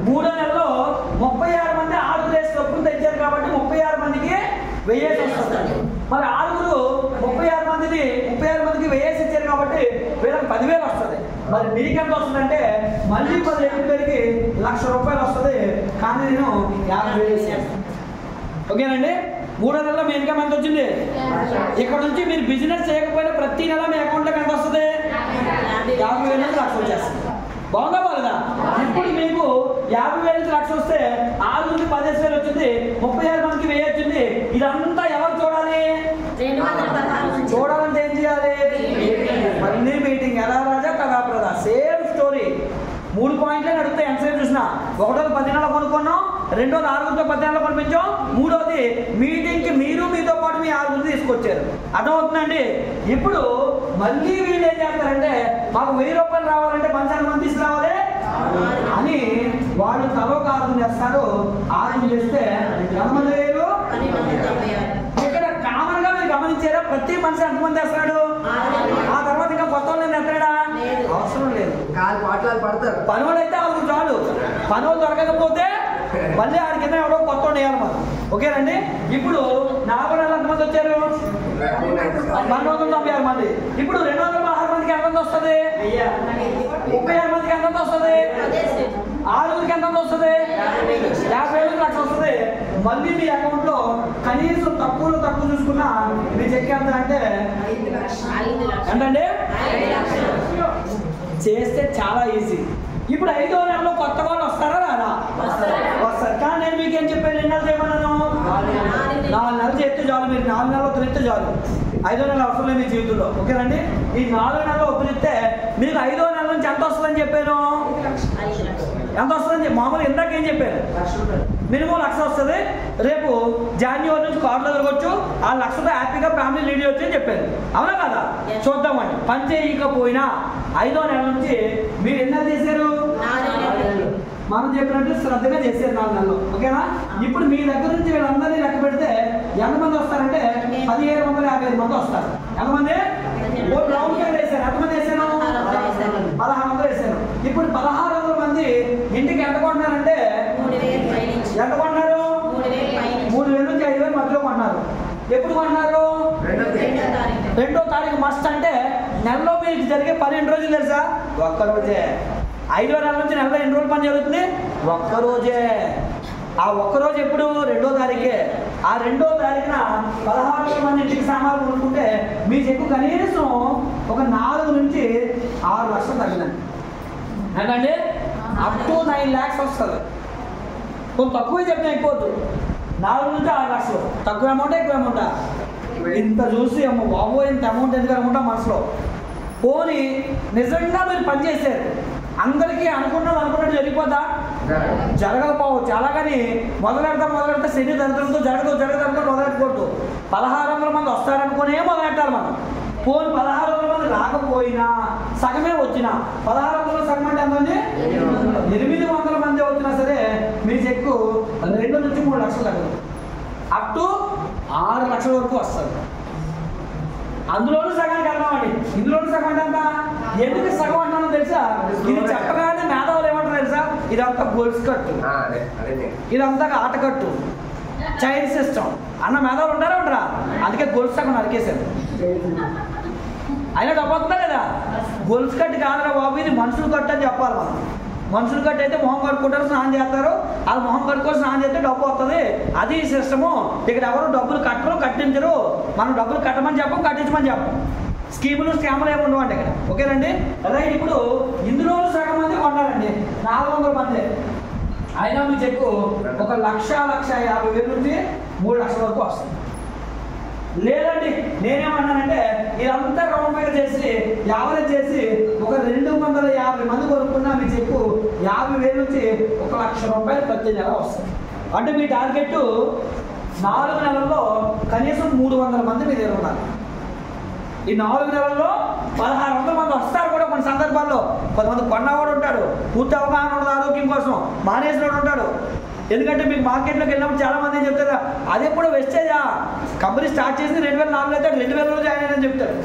3వ నెలలో 36 మంది 6 ప్లేస్ తప్పులు తెచ్చారు కాబట్టి 36 మందికి 1000 వస్తుంది. మరి 36 మందికి 1000 ఇచ్చారు కాబట్టి వీళ్ళకి 10,000 వస్తుంది. మరి మీకెంత వస్తుందంటే మళ్ళీ 10,000 పేరుకి 1,00,000 రూపాయలు వస్తుంది. కానీ నేను 50,000 వేసాను. ఓకేనండి. 3వ నెలలో మీ ఇన్కమ్ ఎంత వచ్చింది? ఇక్కడ నుంచి మీరు బిజినెస్ చేయకపోయినా ప్రతి నెల మీ అకౌంట్లోకి ఎంత వస్తుంది? 50,000 నుంచి 1,00,000 వచ్చేస్తుంది. బాగుందా బాగుందా? ఇప్పుడు మీకు 50,000 నుంచి 1,00,000 వస్తే 6కి 10,000 వచ్చింది, 36 మందికి 1000 వచ్చింది. ఇదంతా ఎవరు చూడాలి? చూడాలంటే ఏం చేయాలి? మళ్ళీ మీటింగ్. ఎలా రాజా కదా ప్రదా, సేమ్ స్టోరీ. 3 పాయింట్లే అడిగితే ఎంతసేపు చూసినా. 1వ 10 నెలలు కొనుక్కున్నాం, 2వ 6తో 10 నెలలు కొనిపించాం, 3వది మీటింగ్కి మీతో పాటు మీ 6 తీసుకొచ్చారు. అర్థమవుతుందండి. ఇప్పుడు మళ్ళీ వీళ్ళు ఏం చేస్తారంటే మాకు 1000 రూపాయలు రావాలంటే మనిషి ఎంతమంది తీసుకురావాలి అని వాళ్ళు తలో కాదు చేస్తారు. 6 చేస్తే ఎంతమంది అయ్యారు? ఇక్కడ కామన్ గా మీరు గమనించారా? ప్రతి మనిషి ఎంతమంది వేస్తున్నాడు? ఆ తర్వాత ఇంకా కొత్త వాళ్ళు ఎత్తాడా? అవసరం లేదు. పడతారు పనులు అయితే వాళ్ళకి చాలు. పనులు దొరకకపోతే మళ్ళీ ఆడి కింద ఎవడో కొత్త వేయాలన్నమాట. ఓకేనండి. ఇప్పుడు 4 నెలలు ఎంతమంది వచ్చారు? 196 మంది. ఇప్పుడు 216 మందికి ఎంతమంది వస్తుంది? 36 మందికి ఎంతమంది వస్తుంది? 6కి ఎంతమంది వస్తుంది? 50,000 లక్ష వస్తుంది. మళ్ళీ మీ అకౌంట్ లో కనీసం తక్కువ చూసుకున్నా మీ చెక్ ఎంత అంటే ఎంతండి? చేస్తే చాలా ఈజీ. ఇప్పుడు 5వ నెలలో కొత్త వాళ్ళు వస్తారా రారా? వస్తారు. కానీ నేను మీకు ఏం చెప్పాను? 2 నెలలు చేయమన్నాను. 4 నెలలు చేస్తే చాలు. మీరు 4 నెలలు వదిలిస్తే చాలు. 5వ నెల అవసరం లేదు మీ జీవితంలో. ఓకేనండి. ఈ 4 నెలలు వదిలిస్తే మీకు 5వ నెల నుంచి ఎంత వస్తుందని చెప్పాను? ఎంత వస్తుందని మామూలు ఇందాక ఏం చెప్పాను? మినిమం 1,00,000 వస్తుంది. రేపు జాన్యువరి నుంచి కార్డులో దొరకవచ్చు. ఆ 1,00,000తో హ్యాపీగా ఫ్యామిలీ లీడ్ చేయొచ్చు అని చెప్పాను. అవునా కదా? చూద్దామండి. పని చేయకపోయినా 5వ నెల నుంచి మీరు ఎన్ని నెలలు చేశారు? మనం చెప్పినట్టు శ్రద్ధగా చేశారు 4 నెలలు. ఓకేనా? ఇప్పుడు మీ దగ్గర నుంచి వీళ్ళందరినీ లెక్క పెడితే ఎంతమంది వస్తారంటే 1,755 మంది వస్తారు. ఎంతమంది? రౌండ్ ఫిగర్ వేశారు. ఎంతమంది వేసాను? 1,600 వేసాను. ఇప్పుడు 1,600 మంది ఇంటికి ఎంత కొంటున్నారంటే ఎంత కొంటున్నారు? 3,000 నుంచి 5,000 మధ్యలో కొన్నారు. ఎప్పుడు కొన్నారు? 2వ తారీఖు మస్ట్. అంటే నెలలో మీకు జరిగే పని ఎన్ని రోజులు తెలుసా? ఒక్కరోజే. 5వ నెల నుంచి నెలలో ఎన్ని రోజులు పని జరుగుతుంది? ఒక్కరోజే. ఆ ఒక్కరోజు ఎప్పుడు? 2వ తారీఖే. ఆ 2వ తారీఖున 1,600 మంది ఇంటికి సామాన్లు కొనుక్కుంటే మీ చెక్కు కనీసం ఒక 4 నుంచి 6 లక్షలు తగ్గినండి. ఎందుకంటే అప్ టు 9 lakhs వస్తుంది. కొంచెం తక్కువే చెప్తే ఎక్కువద్దు. 4 నుంచి 6 లక్షలు. తక్కువ అమౌంట్ ఎక్కువ అమౌంటా? ఇంత చూసి అమ్మ బాబో ఇంత అమౌంట్ ఎందుకు అనుకుంటా మనసులో. పోనీ నిజంగా మీరు పనిచేసారు. అందరికీ అనుకున్నట్టు జరిగిపోద్దా? జరగకపోవచ్చు. అలాగని మొదలెడతా శని దరిద్రంతో జరగదు మొదలెట్టకూడదు. 1,600 మంది వస్తారనుకునే మొదలెట్టాలి మనం. పోనీ 1,600 మంది రాకపోయినా సగమే వచ్చినా 1,600 సగం అంటే ఎంతండి? 800 మంది వచ్చినా సరే మీ చెక్కు 2 నుంచి 3 లక్షలు తగ్గదు. అప్ టు 6 లక్షల వరకు వస్తుంది. అందులోనూ సగానికి వెళ్దామండి. ఇందులోనూ సగం అంటే అంత. ఎందుకు సగం అంటానో తెలుసా? ఇది చెప్పగానే మేధావులు ఏమంటారు తెలుసా? ఇదంతా గోల్స్ కట్టు, ఇదంతా ఆటకట్టు, చైల్డ్ సిస్టమ్ అన్న మేధావులు ఉంటారా? అందుకే గోల్స్ సగం నరికేశారు. అయినా డబ్బు వస్తుందా లేదా? గోల్స్ కట్టు కాదురా బాబు, ఇది మనుషులు కట్టు అని చెప్పాలి మనం. మనుషులు కట్టు అయితే మొహం కట్టుకుంటారు, స్నానం చేస్తారు. అది మొహం కట్టుకొని స్నానం చేస్తే డబ్బు వస్తుంది. అది సిస్టము. ఇక్కడ ఎవరు డబ్బులు కట్టరు, కట్టించరు. మనం డబ్బులు కట్టమని చెప్పం, కట్టించమని చెప్పం. స్కీములు స్కాములు ఏమి ఉండవండి ఇక్కడ. ఓకేనండి. రైట్. ఇప్పుడు ఇందులో సగం మంది కొన్నారండి, 400 మంది. అయినా మీ చెక్కు 1,50,000 నుంచి 3 లక్షల వరకు వస్తుంది. లేదండి నేనేమన్నానంటే ఇదంతా రౌండ్ ఫిగర్ చేసి యావరేజ్ చేసి ఒక 250 మంది కొనుక్కున్నా మీ చెక్కు 50,000 నుంచి 1,00,000 రూపాయలు ప్రతి నెల వస్తుంది. అంటే మీ టార్గెట్ 4 నెలల్లో కనీసం 300 మంది మీ దగ్గర ఉన్నారు. ఈ 4 నెలల్లో 1,600 మంది వస్తారు కూడా. కొన్ని సందర్భాల్లో కొంతమంది కొన్నవాడు ఉంటాడు, పూర్తి అవగాహన ఉండదు, ఆరోగ్యం కోసం మానేసినవాడు ఉంటాడు. ఎందుకంటే మీకు మార్కెట్లోకి వెళ్ళినప్పుడు చాలా మంది ఏం చెప్తారు, అది ఎప్పుడు వెస్టేజా, కంపెనీ స్టార్ట్ చేసి 2004 అయితే 2000లో జాయిన్ అయ్యానని చెప్తారు.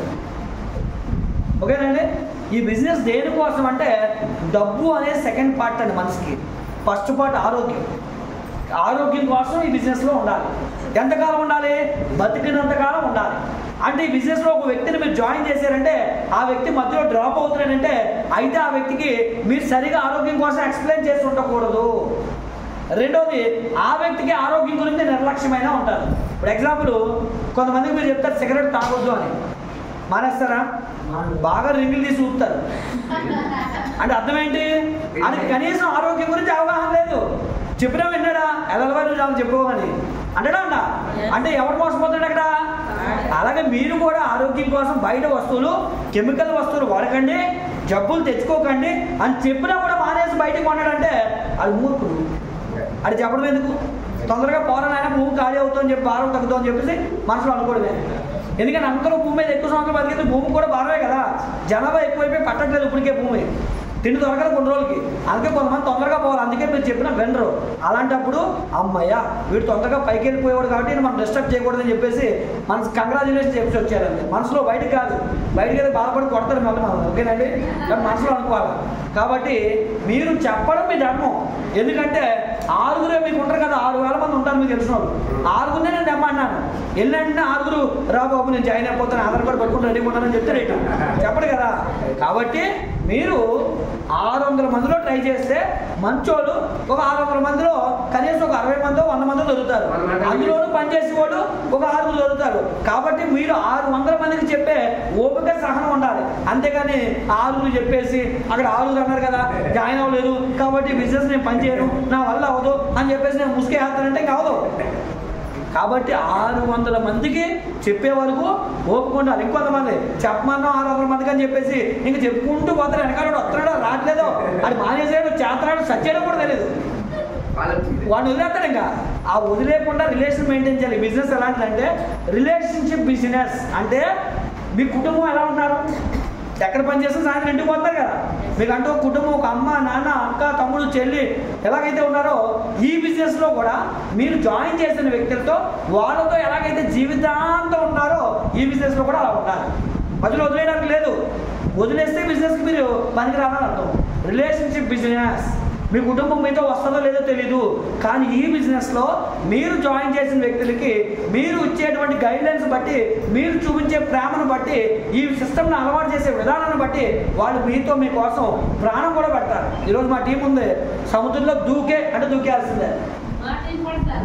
ఓకేనండి. ఈ బిజినెస్ దేనికోసం అంటే డబ్బు అనేది సెకండ్ పార్ట్ అండి మనిషికి. ఫస్ట్ పార్ట్ ఆరోగ్యం. ఆరోగ్యం కోసం ఈ బిజినెస్లో ఉండాలి. ఎంతకాలం ఉండాలి? బతికినంతకాలం ఉండాలి. అంటే ఈ బిజినెస్లో ఒక వ్యక్తిని మీరు జాయిన్ చేశారంటే ఆ వ్యక్తి మధ్యలో డ్రాప్ అవుతున్నాడంటే అయితే ఆ వ్యక్తికి మీరు సరిగా ఆరోగ్యం కోసం ఎక్స్ప్లెయిన్ చేసి ఉండకూడదు. రెండోది, ఆ వ్యక్తికి ఆరోగ్యం గురించి నిర్లక్ష్యమైన ఉంటారు. ఇప్పుడు ఎగ్జాంపుల్, కొంతమందికి మీరు చెప్తారు సిగరెట్ తాగొద్దు అని, మానేస్తారా? బాగా రింగులు తీసి ఊపుతారు. అంటే అర్థం ఏంటి? అది కనీసం ఆరోగ్యం గురించి అవగాహన లేదు. చెప్పినా విన్నాడా? ఎలా నువ్వు చెప్పుకోమని అంటాడా? అంటే ఎవరు మోసపోతాడు అక్కడ? అలాగే మీరు కూడా ఆరోగ్యం కోసం బయట వస్తువులు, కెమికల్ వస్తువులు వాడకండి, జబ్బులు తెచ్చుకోకండి అని చెప్పినా కూడా మానేసి బయటకు కొన్నాడంటే అది మూర్ఖుడు. అది చెప్పడం ఎందుకు? తొందరగా పోరానైనా భూమి ఖాళీ అవుతుందని చెప్పి భారం తగ్గుతామని చెప్పేసి మనసులో అనుకోవడమే. ఎందుకంటే అందరూ భూమి మీద ఎక్కువ సంవత్సరాలు బతికితే భూమి కూడా భారమే కదా, జనాభా ఎక్కువైపోయి పట్టట్లేదు ఇప్పటికే భూమి, తిండి దొరకదు కొన్ని రోజులకి, అందుకే కొంతమంది తొందరగా పోవాలి, అందుకే మీరు చెప్పిన వినరు. అలాంటప్పుడు అమ్మయ్య వీడు తొందరగా పైకి వెళ్ళిపోయాడు కాబట్టి మనం డిస్టర్బ్ చేయకూడదని చెప్పేసి మనకు కంగ్రాచులేషన్ చెప్పి వచ్చారండి. మనసులో బయటకు కాదు, బయటకి అయితే బాధపడి కొడతారు మళ్ళీ మనం, ఓకేనండి, కానీ మనసులో అనుకోవాలి. కాబట్టి మీరు చెప్పడం మీ ధర్మం, ఎందుకంటే 6 మీకు ఉంటారు కదా, 6,000 మంది ఉంటారు మీకు తెలిసిన వాళ్ళు, 6 నేను తెమ్మన్నాను, వెళ్ళంటే 6 రా బాబు నేను జాయిన్ అయిపోతాను, ఆధార్ కార్డు పట్టుకుని రెడీగా ఉంటానని చెప్తే రేటు చెప్పడు కదా. కాబట్టి మీరు 600 మందిలో ట్రై చేస్తే మంచోళ్ళు ఒక 600 మందిలో కనీసం ఒక 60 మందో 100 మందో దొరుకుతారు, అందులోనూ పనిచేసే వాళ్ళు ఒక 6 దొరుకుతారు. కాబట్టి మీరు 600 మందికి చెప్పే ఓపిక సహనం ఉండాలి, అంతేగాని 6 చెప్పేసి అక్కడ 6 అన్నారు కదా జాయిన్ అవ్వలేదు కాబట్టి బిజినెస్ నేను పనిచేయను నా వల్ల అవ్వదు అని చెప్పేసి నేను ముసుకేస్తానంటే ఇంకా అవ్వదు. కాబట్టి 600 మందికి చెప్పే వరకు ఓపుకుంటారు. ఇంకొంతమంది చెప్పమన్నా 600 మందికి అని చెప్పేసి ఇంక చెప్పుకుంటూ పోతారు, వెనకాల వస్తున్నాడో రావట్లేదో అది మానేసాడు చేస్తున్నాడు సచ్చేయడం కూడా తెలియదు, వాడిని వదిలేస్తాడు. ఇంకా ఆ వదిలేకుండా రిలేషన్ మెయింటైన్ చేయాలి. బిజినెస్ ఎలాంటిదంటే రిలేషన్షిప్ బిజినెస్ అంటే మీ కుటుంబం ఎలా ఉన్నారు, ఎక్కడ పనిచేస్తే సాయంత్రం ఇంటికి పోతారు కదా, మీకంటూ ఒక కుటుంబం ఒక అమ్మ నాన్న అక్క తమ్ముడు చెల్లి ఎలాగైతే ఉన్నారో ఈ బిజినెస్లో కూడా మీరు జాయిన్ చేసిన వ్యక్తులతో వాళ్ళతో ఎలాగైతే జీవితాంతం ఉన్నారో ఈ బిజినెస్లో కూడా అలా ఉండాలి. మధ్యలో వదిలేయడానికి లేదు, వదిలేస్తే బిజినెస్కి మీరు పనికిరాలని అర్థం. రిలేషన్షిప్ బిజినెస్ మీ కుటుంబం మీతో వస్తుందో లేదో తెలీదు, కానీ ఈ బిజినెస్లో మీరు జాయిన్ చేసిన వ్యక్తులకి మీరు ఇచ్చేటువంటి గైడ్లైన్స్ బట్టి మీరు చూపించే ప్రేమను బట్టి ఈ సిస్టమ్ని అలవాటు చేసే విధానాన్ని బట్టి వాళ్ళు మీతో మీకోసం ప్రాణం కూడా పెడతారు. ఈరోజు మా టీం ఉంది, సముద్రంలో దూకే అంటే దూకేయాల్సిందే.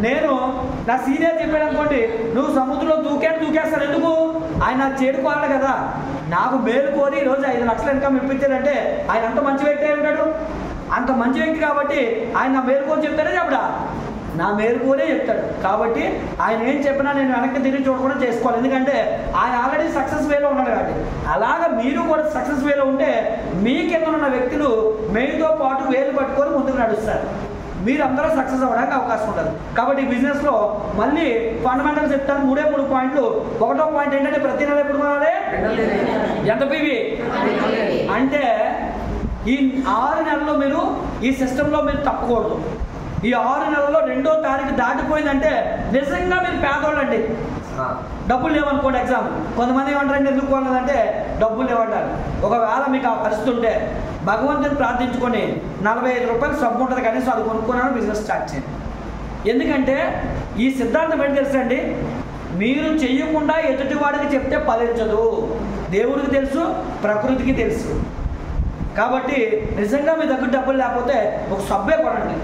నేను నా సీనియర్ చెప్పాడు అనుకోండి నువ్వు సముద్రంలో దూకేస్తాను, ఎందుకు ఆయన నాకు చేడుకోవాలి కదా, నాకు మేలు కోరి ఈరోజు 5 లక్షల ఇన్కమ్ ఇప్పించాడంటే ఆయన అంత మంచి వ్యక్తి అయి ఉంటాడు, అంత మంచి వ్యక్తి కాబట్టి ఆయన నా మేలు కోరి చెప్తాడే చెప్పడా, నా మేలు కోరే చెప్తాడు. కాబట్టి ఆయన ఏం చెప్పినా నేను వెనక్కి తిరిగి చూడకుండా చేసుకోవాలి, ఎందుకంటే ఆయన ఆల్రెడీ సక్సెస్ వేలో ఉన్నాడు కాబట్టి. అలాగా మీరు కూడా సక్సెస్ వేలో ఉంటే మీ కింద ఉన్న వ్యక్తులు మీతో పాటు వేలు పట్టుకొని ముందుకు నడుస్తారు, మీరందరూ సక్సెస్ అవ్వడానికి అవకాశం ఉంటుంది. కాబట్టి ఈ బిజినెస్లో మళ్ళీ ఫండమెంటల్స్ చెప్తాను, 3 పాయింట్లు. 1వ పాయింట్ ఏంటంటే ప్రతి నెల ఎప్పుడు కొనాలి, ఎంత పీవీ అంటే ఈ 6 నెలల్లో మీరు ఈ సిస్టంలో మీరు తప్పకూడదు. ఈ 6 నెలల్లో 2వ తారీఖు దాటిపోయిందంటే నిజంగా మీరు పేదోళ్ళండి, డబ్బులు లేవనుకోండి. ఎగ్జామ్ కొంతమంది ఏమంటారంటే ఎందుకు కొన్నదంటే డబ్బులు లేవంటారు. ఒకవేళ మీకు ఆ పరిస్థితి ఉంటే భగవంతుని ప్రార్థించుకొని 45 రూపాయలు సబ్బు ఉంటుంది కనీసం అది కొనుక్కున్నాను బిజినెస్ స్టార్ట్ చేయండి. ఎందుకంటే ఈ సిద్ధాంతం ఏంటి తెలుసండి, మీరు చెయ్యకుండా ఎదుటివాడికి చెప్తే ఫలించదు, దేవుడికి తెలుసు ప్రకృతికి తెలుసు. కాబట్టి నిజంగా మీ దగ్గర డబ్బులు లేకపోతే ఒక సబ్బే కొనండి,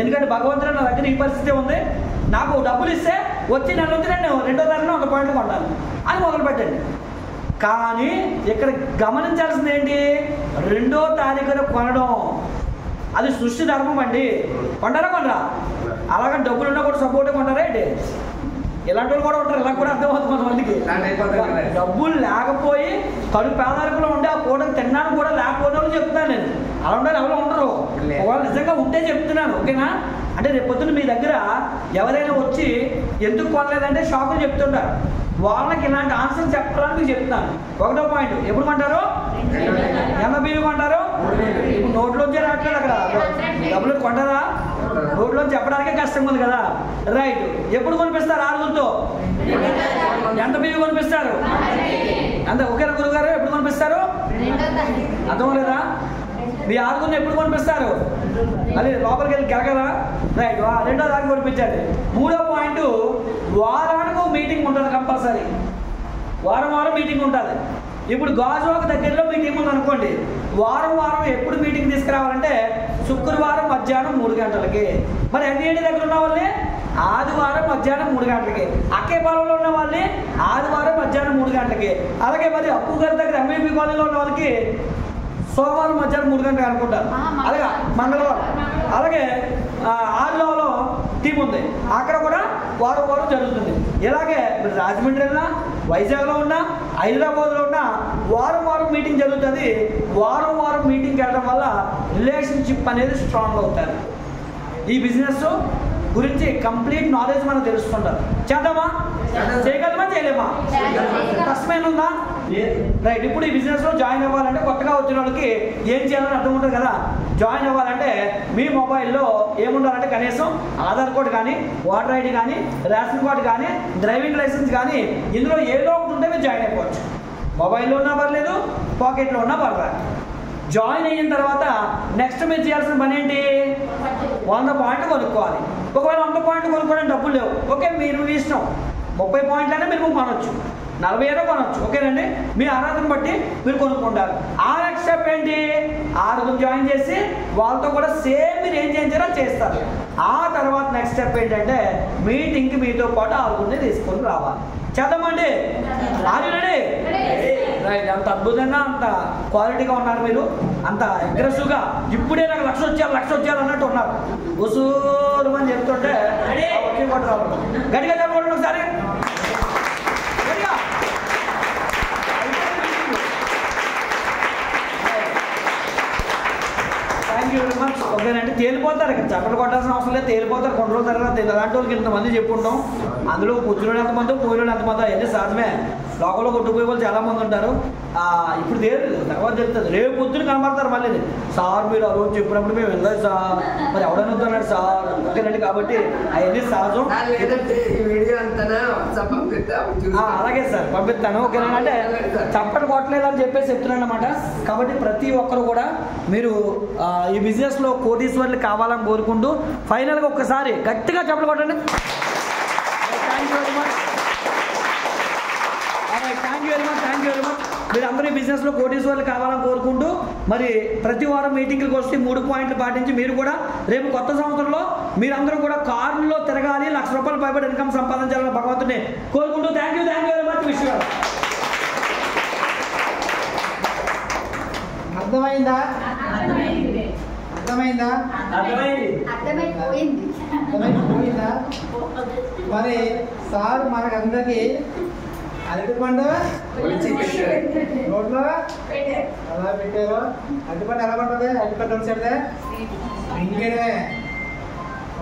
ఎందుకంటే భగవంతుడు నా దగ్గర ఈ పరిస్థితి ఉంది, నాకు డబ్బులు ఇస్తే వచ్చి నెల నుంచి నేను 2వ తారీఖున 100 పాయింట్లు కొంటాను అని మొదలు పెట్టండి. కానీ ఇక్కడ గమనించాల్సింది ఏంటి, 2వ తారీఖున కొనడం అది సృష్టి ధర్మం అండి. కొనరా అలాగని డబ్బులు ఉన్నా కూడా సపోర్ట్ కొంటారా ఏంటి, ఇలాంటి వాళ్ళు కూడా ఉంటారు, ఇలా కూడా అర్థమవుతుంది కొంతమందికి. డబ్బులు లేకపోయి కడు పేదరికంలో ఉండి ఆ పూటకు తిన్నాను కూడా లేకపోతే వాళ్ళు చెప్తున్నాను నేను, అలా ఉండాలి ఎవరో ఉండరు, వాళ్ళు నిజంగా ఉంటే చెప్తున్నాను, ఓకేనా. అంటే రేపు పొద్దున్న మీ దగ్గర ఎవరైనా వచ్చి ఎందుకు కొనలేదంటే షాకులు చెప్తుంటారు, వాళ్ళకి ఇలాంటి ఆన్సర్ చెప్పడానికి చెప్తున్నాను. 1వ పాయింట్ ఎప్పుడు కొంటారు, ఎంత బిల్లు కొంటారు, ఇప్పుడు నోట్లోంచే రావట్లేదు, అక్కడ డబ్బులు కొంటారా, నోట్లో చెప్పడానికే కష్టంగా ఉంది కదా, రైట్. ఎప్పుడు కొనిపిస్తారు 6తో, ఎంత బిల్లు కొనిపిస్తారు, అంత ఒకే గురుగారు ఎప్పుడు కొనిపిస్తారు, అర్థం లేదా, మీ 6 ఎప్పుడు కొనిపిస్తారు, మళ్ళీ లోపలికి వెళ్ళి గెలగదా, రైట్. 2వ తారీఖు కొనిపించండి. 3వ పాయింట్ వారానికి మీటింగ్ ఉంటుంది కంపల్సరీ, వారం మీటింగ్ ఉంటుంది. ఇప్పుడు గాజువాక దగ్గరలో మీ టీం ఉంది అనుకోండి, వారం ఎప్పుడు మీటింగ్ తీసుకురావాలంటే శుక్రవారం మధ్యాహ్నం 3 గంటలకి. మరి ఎన్ఏడి దగ్గర ఉన్న వాళ్ళని ఆదివారం మధ్యాహ్నం 3 గంటలకి, అక్కేపాలెంలో ఉన్న వాళ్ళని ఆదివారం మధ్యాహ్నం 3 గంటలకి, అలాగే మరి అప్పు గారి దగ్గర ఎంఈపీ కాలనీలో ఉన్న వాళ్ళకి సోమవారం మధ్యాహ్నం 3 గంటలకు అనుకుంటారు, అలాగే మంగళవారం. అలాగే ఆదిలో టీం ఉంది, అక్కడ కూడా వారం జరుగుతుంది. ఇలాగే రాజమండ్రిలో వైజాగ్లో ఉన్నా హైదరాబాద్లో ఉన్నా వారం మీటింగ్ జరుగుతుంది. వారం మీటింగ్కి వెళ్ళడం వల్ల రిలేషన్షిప్ అనేది స్ట్రాంగ్ అవుతారు. ఈ బిజినెస్ గురించి కంప్లీట్ నాలెడ్జ్ మనం తెలుసుకుంటారు. చేద్దామా, చేయగలమా, చేయలేమా, కష్టమైన ఉందా? రైట్. ఇప్పుడు ఈ బిజినెస్లో జాయిన్ అవ్వాలంటే కొత్తగా వచ్చిన వాళ్ళకి ఏం చేయాలని అర్థం ఉంటుంది కదా. జాయిన్ అవ్వాలంటే మీ మొబైల్లో ఏముండాలంటే కనీసం ఆధార్ కార్డు కానీ, ఓటర్ ఐడి కానీ, రేషన్ కార్డు కానీ, డ్రైవింగ్ లైసెన్స్ కానీ, ఇందులో ఏదో ఒకటి ఉంటే మీరు జాయిన్ అయిపోవచ్చు. మొబైల్లో ఉన్నా పర్లేదు, పాకెట్లో ఉన్నా పర్లేదు. జాయిన్ అయిన తర్వాత నెక్స్ట్ మీరు చేయాల్సిన పని ఏంటి? 100 పాయింట్లు కొనుక్కోవాలి. ఒకవేళ 100 పాయింట్లు కొనుక్కోవడానికి డబ్బులు లేవు, ఓకే, మీరు మీ ఇష్టం. 30 పాయింట్లనే మీరు కొనవచ్చు, 40 కొనవచ్చు, ఓకేనండి. మీ అర్హతను బట్టి మీరు కొనుక్కుంటారు. ఆ నెక్స్ట్ స్టెప్ ఏంటి? 6 జాయిన్ చేసి వాళ్ళతో కూడా సేమ్ మీరు ఏం చేయించారో చేస్తారు. ఆ తర్వాత నెక్స్ట్ స్టెప్ ఏంటంటే మీటింగ్కి మీతో పాటు 6 తీసుకొని రావాలి. చేద్దామండి? రెడీ? రైట్. అంత అద్భుతంగా అంత క్వాలిటీగా ఉన్నారు మీరు, అంత అగ్రెసివ్గా. ఇప్పుడే నాకు 1,00,000 వచ్చేయాలి అన్నట్టు ఉన్నారు. ఉసూరు అని చెప్తుంటే గట్టిగా చెప్పండి ఒకసారి. Thank you very much. ఓకేనండి, తేలిపోతారు. ఇక్కడ చప్పట్లు కొట్టాల్సిన అవసరం లేదు, తేలిపోతారు. కొన్ని రోజుల తర్వాత అలాంటి వాళ్ళకి ఇంతమంది చెప్పుకుంటాం. అందులో కూర్చుని ఎంతమంది, పోయిన ఎంతమంది, అవన్నీ సాధ్యమే. లోకంలో కొట్టుకుపోయే వాళ్ళు చాలామంది ఉంటారు. ఇప్పుడు తేలేదు, తర్వాత చెప్తుంది. రేపు పొద్దున కనబడతారు మళ్ళీ. సార్ మీరు ఆ రోజు చెప్పినప్పుడు మేము వెళ్ళలేదు సార్, మరి ఎవడైనా వద్దన్నాడు సార్, ఓకేనండి. కాబట్టి అవన్నీ సహజం. అలాగే సార్, పంపిస్తాను, ఓకేనా. అంటే చప్పట్లు కొట్టలేదు అని చెప్పేసి చెప్తున్నాను అనమాట. కాబట్టి ప్రతి ఒక్కరు కూడా మీరు ఈ బిజినెస్లో కోటీశ్వర్లు కావాలని కోరుకుంటూ ఫైనల్గా ఒక్కసారి గట్టిగా చప్పట్లు కొట్టండి. Thank you very much. Thank you very much. మీరు అందరూ ఈ బిజినెస్లో కోటీశ్వర్లు కావాలని కోరుకుంటూ మరి ప్రతి వారం మీటింగ్కి వచ్చి 3 పాయింట్లు పాటించి మీరు కూడా రేపు కొత్త సంవత్సరంలో మీరందరూ కూడా కారులో తిరగాలి, ₹1,00,000 పైబడి ఇన్కమ్ సంపాదించాలని భగవంతుని కోరుకుంటూ thank you very much. Wish you. అర్థమైందా? మరి సార్ మనకందరికి అరటిపండు నోట్లో అలా పెట్టారు. అరటిపండు ఎలా ఉంటుంది? అరటిపండు వచ్చేదే ఇంకేనే,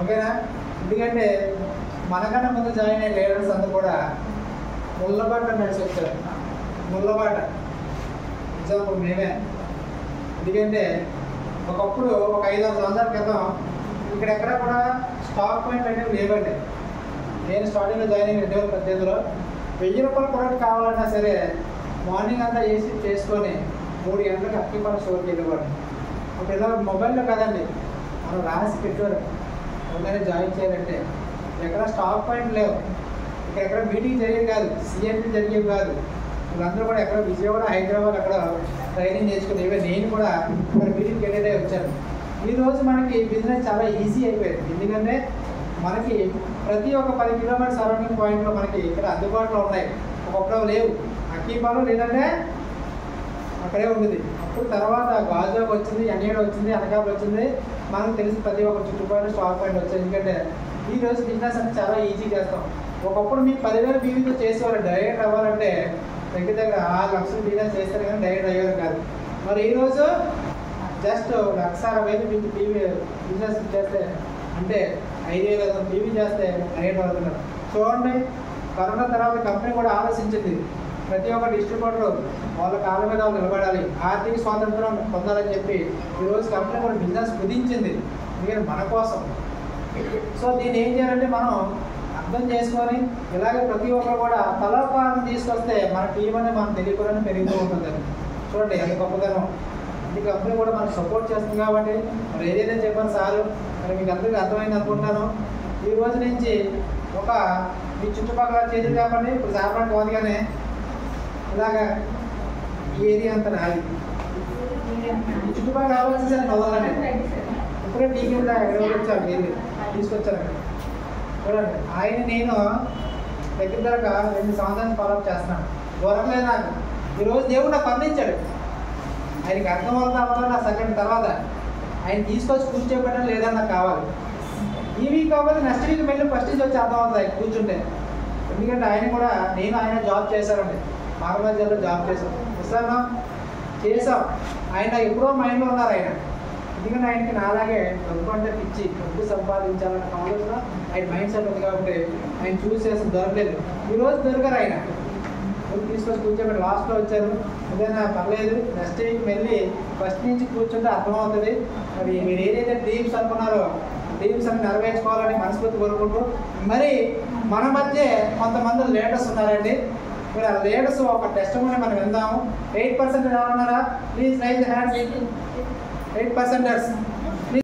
ఓకేనా. ఎందుకంటే మనకన్నా ముందు జాయిన్ అయిన లీడర్స్ అందరూ కూడా ముళ్ళబాట నడిచి వచ్చారు. ముళ్ళబాట ఎగ్జాంపుల్ మేమే. ఎందుకంటే ఒకప్పుడు ఒక 5-6 సంవత్సరాల క్రితం ఇక్కడెక్కడ కూడా స్టాక్ పాయింట్ అనేవి లేవండి. నేను స్టార్టింగ్లో జాయిన్ అయిన 2018లో ₹1000 ప్రొడక్ట్ కావాలన్నా సరే మార్నింగ్ అంతా వేసి చేసుకొని 3 గంటలకు అక్కిపాల స్టోర్కి వెళ్ళేవాడు. అప్పుడు ఇలా మొబైల్లో కదండి, మనం రాసి పెట్టారు ఎవరైనా జాయిన్ చేయాలంటే. ఎక్కడ స్టాక్ పాయింట్ లేవు, ఇక్కడ మీటింగ్ జరిగేది కాదు, సిఎంపీ జరిగేది కాదు. వీళ్ళందరూ కూడా ఎక్కడ విజయవాడ, హైదరాబాద్ అక్కడ ట్రైనింగ్ నేర్చుకుని ఇవే నేను కూడా ఇక్కడ మీటింగ్కి వెళ్ళేదే వచ్చాను. ఈరోజు మనకి బిజినెస్ చాలా ఈజీ అయిపోయింది. ఎందుకంటే మనకి ప్రతి ఒక్క 10 కిలోమీటర్ సరౌండింగ్ పాయింట్లో మనకి ఇక్కడ అందుబాటులో ఉన్నాయి. ఒకప్పుడు లేవు, అక్కీపాలు లేదంటే అక్కడే ఉంటుంది. అప్పుడు తర్వాత గాజువాక వచ్చింది, ఎన్ఏడ వచ్చింది, అనకాపల్లి వచ్చింది. మనకు తెలిసి ప్రతి ఒక్క చుట్టుపక్కల స్టాక్ పాయింట్ వచ్చాయి. ఎందుకంటే ఈరోజు బిజినెస్ అంటే చాలా ఈజీ చేస్తాం. ఒకప్పుడు మీకు 10,000 బీవీతో చేసేవాళ్ళు. డైరెక్ట్ అవ్వాలంటే దగ్గర 6 లక్షలు బిజినెస్ చేస్తారు కానీ డైరెక్ట్ అయ్యేవారు కాదు. మరి ఈరోజు జస్ట్ 1,60,000 మీకు బీవీ బిజినెస్ చేస్తే అంటే 5,000 బీవీ చేస్తే డైరెక్ట్ అవుతున్నారు. చూడండి, కరోనా తర్వాత కంపెనీ కూడా ఆలోచించింది. ప్రతి ఒక్క డిస్ట్రిబ్యూటర్ వాళ్ళ కాళ్ళ మీద వాళ్ళు నిలబడాలి, ఆర్థిక స్వాతంత్రం పొందాలని చెప్పి ఈరోజు కంపెనీ కూడా బిజినెస్ కుదించింది. ఎందుకంటే మన కోసం. సో దీన్ని ఏం చేయాలంటే మనం అర్థం చేసుకొని ఇలాగే ప్రతి ఒక్కరు కూడా తలపాలను తీసుకొస్తే మన టీం అనేది మనం తెలియకుండా పెరుగుతూ ఉంటుంది. చూడండి ఎంత గొప్పతనం. ఈ కంపెనీ కూడా మనకు సపోర్ట్ చేస్తుంది. కాబట్టి మరి ఏదైతే చెప్పాను సారు, మరి మీకు అందరికీ అర్థమైంది అనుకుంటున్నాను. ఈ రోజు నుంచి ఒక మీ చుట్టుపక్కల చేతులు కాకుండా ఇప్పుడు సార్పాటు పోదుగానే ఇలాగా ఈ ఏరియా అంతా రాలి ఈ చుట్టుపక్కల ఆలోచించాలి మొదలని. ఇప్పుడే టీవీ ఎవరు వచ్చారు ఏరియా తీసుకొచ్చారు. చూడండి, ఆయన నేను దగ్గర 2 సంవత్సరాలు ఫాలోఅప్ చేస్తున్నాను. దూరంలేదు నాకు. ఈరోజు దేవుడు నాకు అందించాడు. ఆయనకి అర్థం అవుతా అవ్వడం నా సెకండ్ తర్వాత ఆయన తీసుకొచ్చి కూర్చోబెట్టడం లేదని నాకు కావాలి. ఈ వీక్ కాకపోతే నెక్స్ట్ వీక్ మళ్ళీ ఫస్ట్ నుంచి వచ్చి అర్థం అవుతుంది ఆయన కూర్చుంటే. ఎందుకంటే ఆయన కూడా ఆయన జాబ్ చేశారండి. మారవాజాల్లో జాబ్ చేశాం చేసాం. ఆయన ఎప్పుడో మైండ్లో ఉన్నారు ఆయన. ఎందుకంటే ఆయనకి నాలాగే డబ్బు అంటే పిచ్చి, డబ్బు సంపాదించాలన్న ఆలోచన ఆయన మైండ్ సెట్ ఉంది. కాబట్టి ఆయన చూస్ చేసిన దొరకలేదు. ఈరోజు దొరకరు ఆయన. తీసుకొచ్చి కూర్చోబెట్టి లాస్ట్లో వచ్చారు, ఏదైనా పర్లేదు నెక్స్ట్ వీక్ వెళ్ళి ఫస్ట్ నుంచి కూర్చుంటే అర్థమవుతుంది. మరి మీరు ఏదైతే డ్రీమ్స్ అనుకున్నారో డ్రీమ్స్ అని నెరవేర్చుకోవాలని మనస్ఫూర్తి కోరుకుంటూ, మరి మన మధ్య కొంతమంది లీడర్స్ ఉన్నారండి. మరి ఆ లీడర్స్ ఒక టెస్టిమోనీ మనం విందాము. 8% ఎవరున్నారా? Please rise hands. 8%.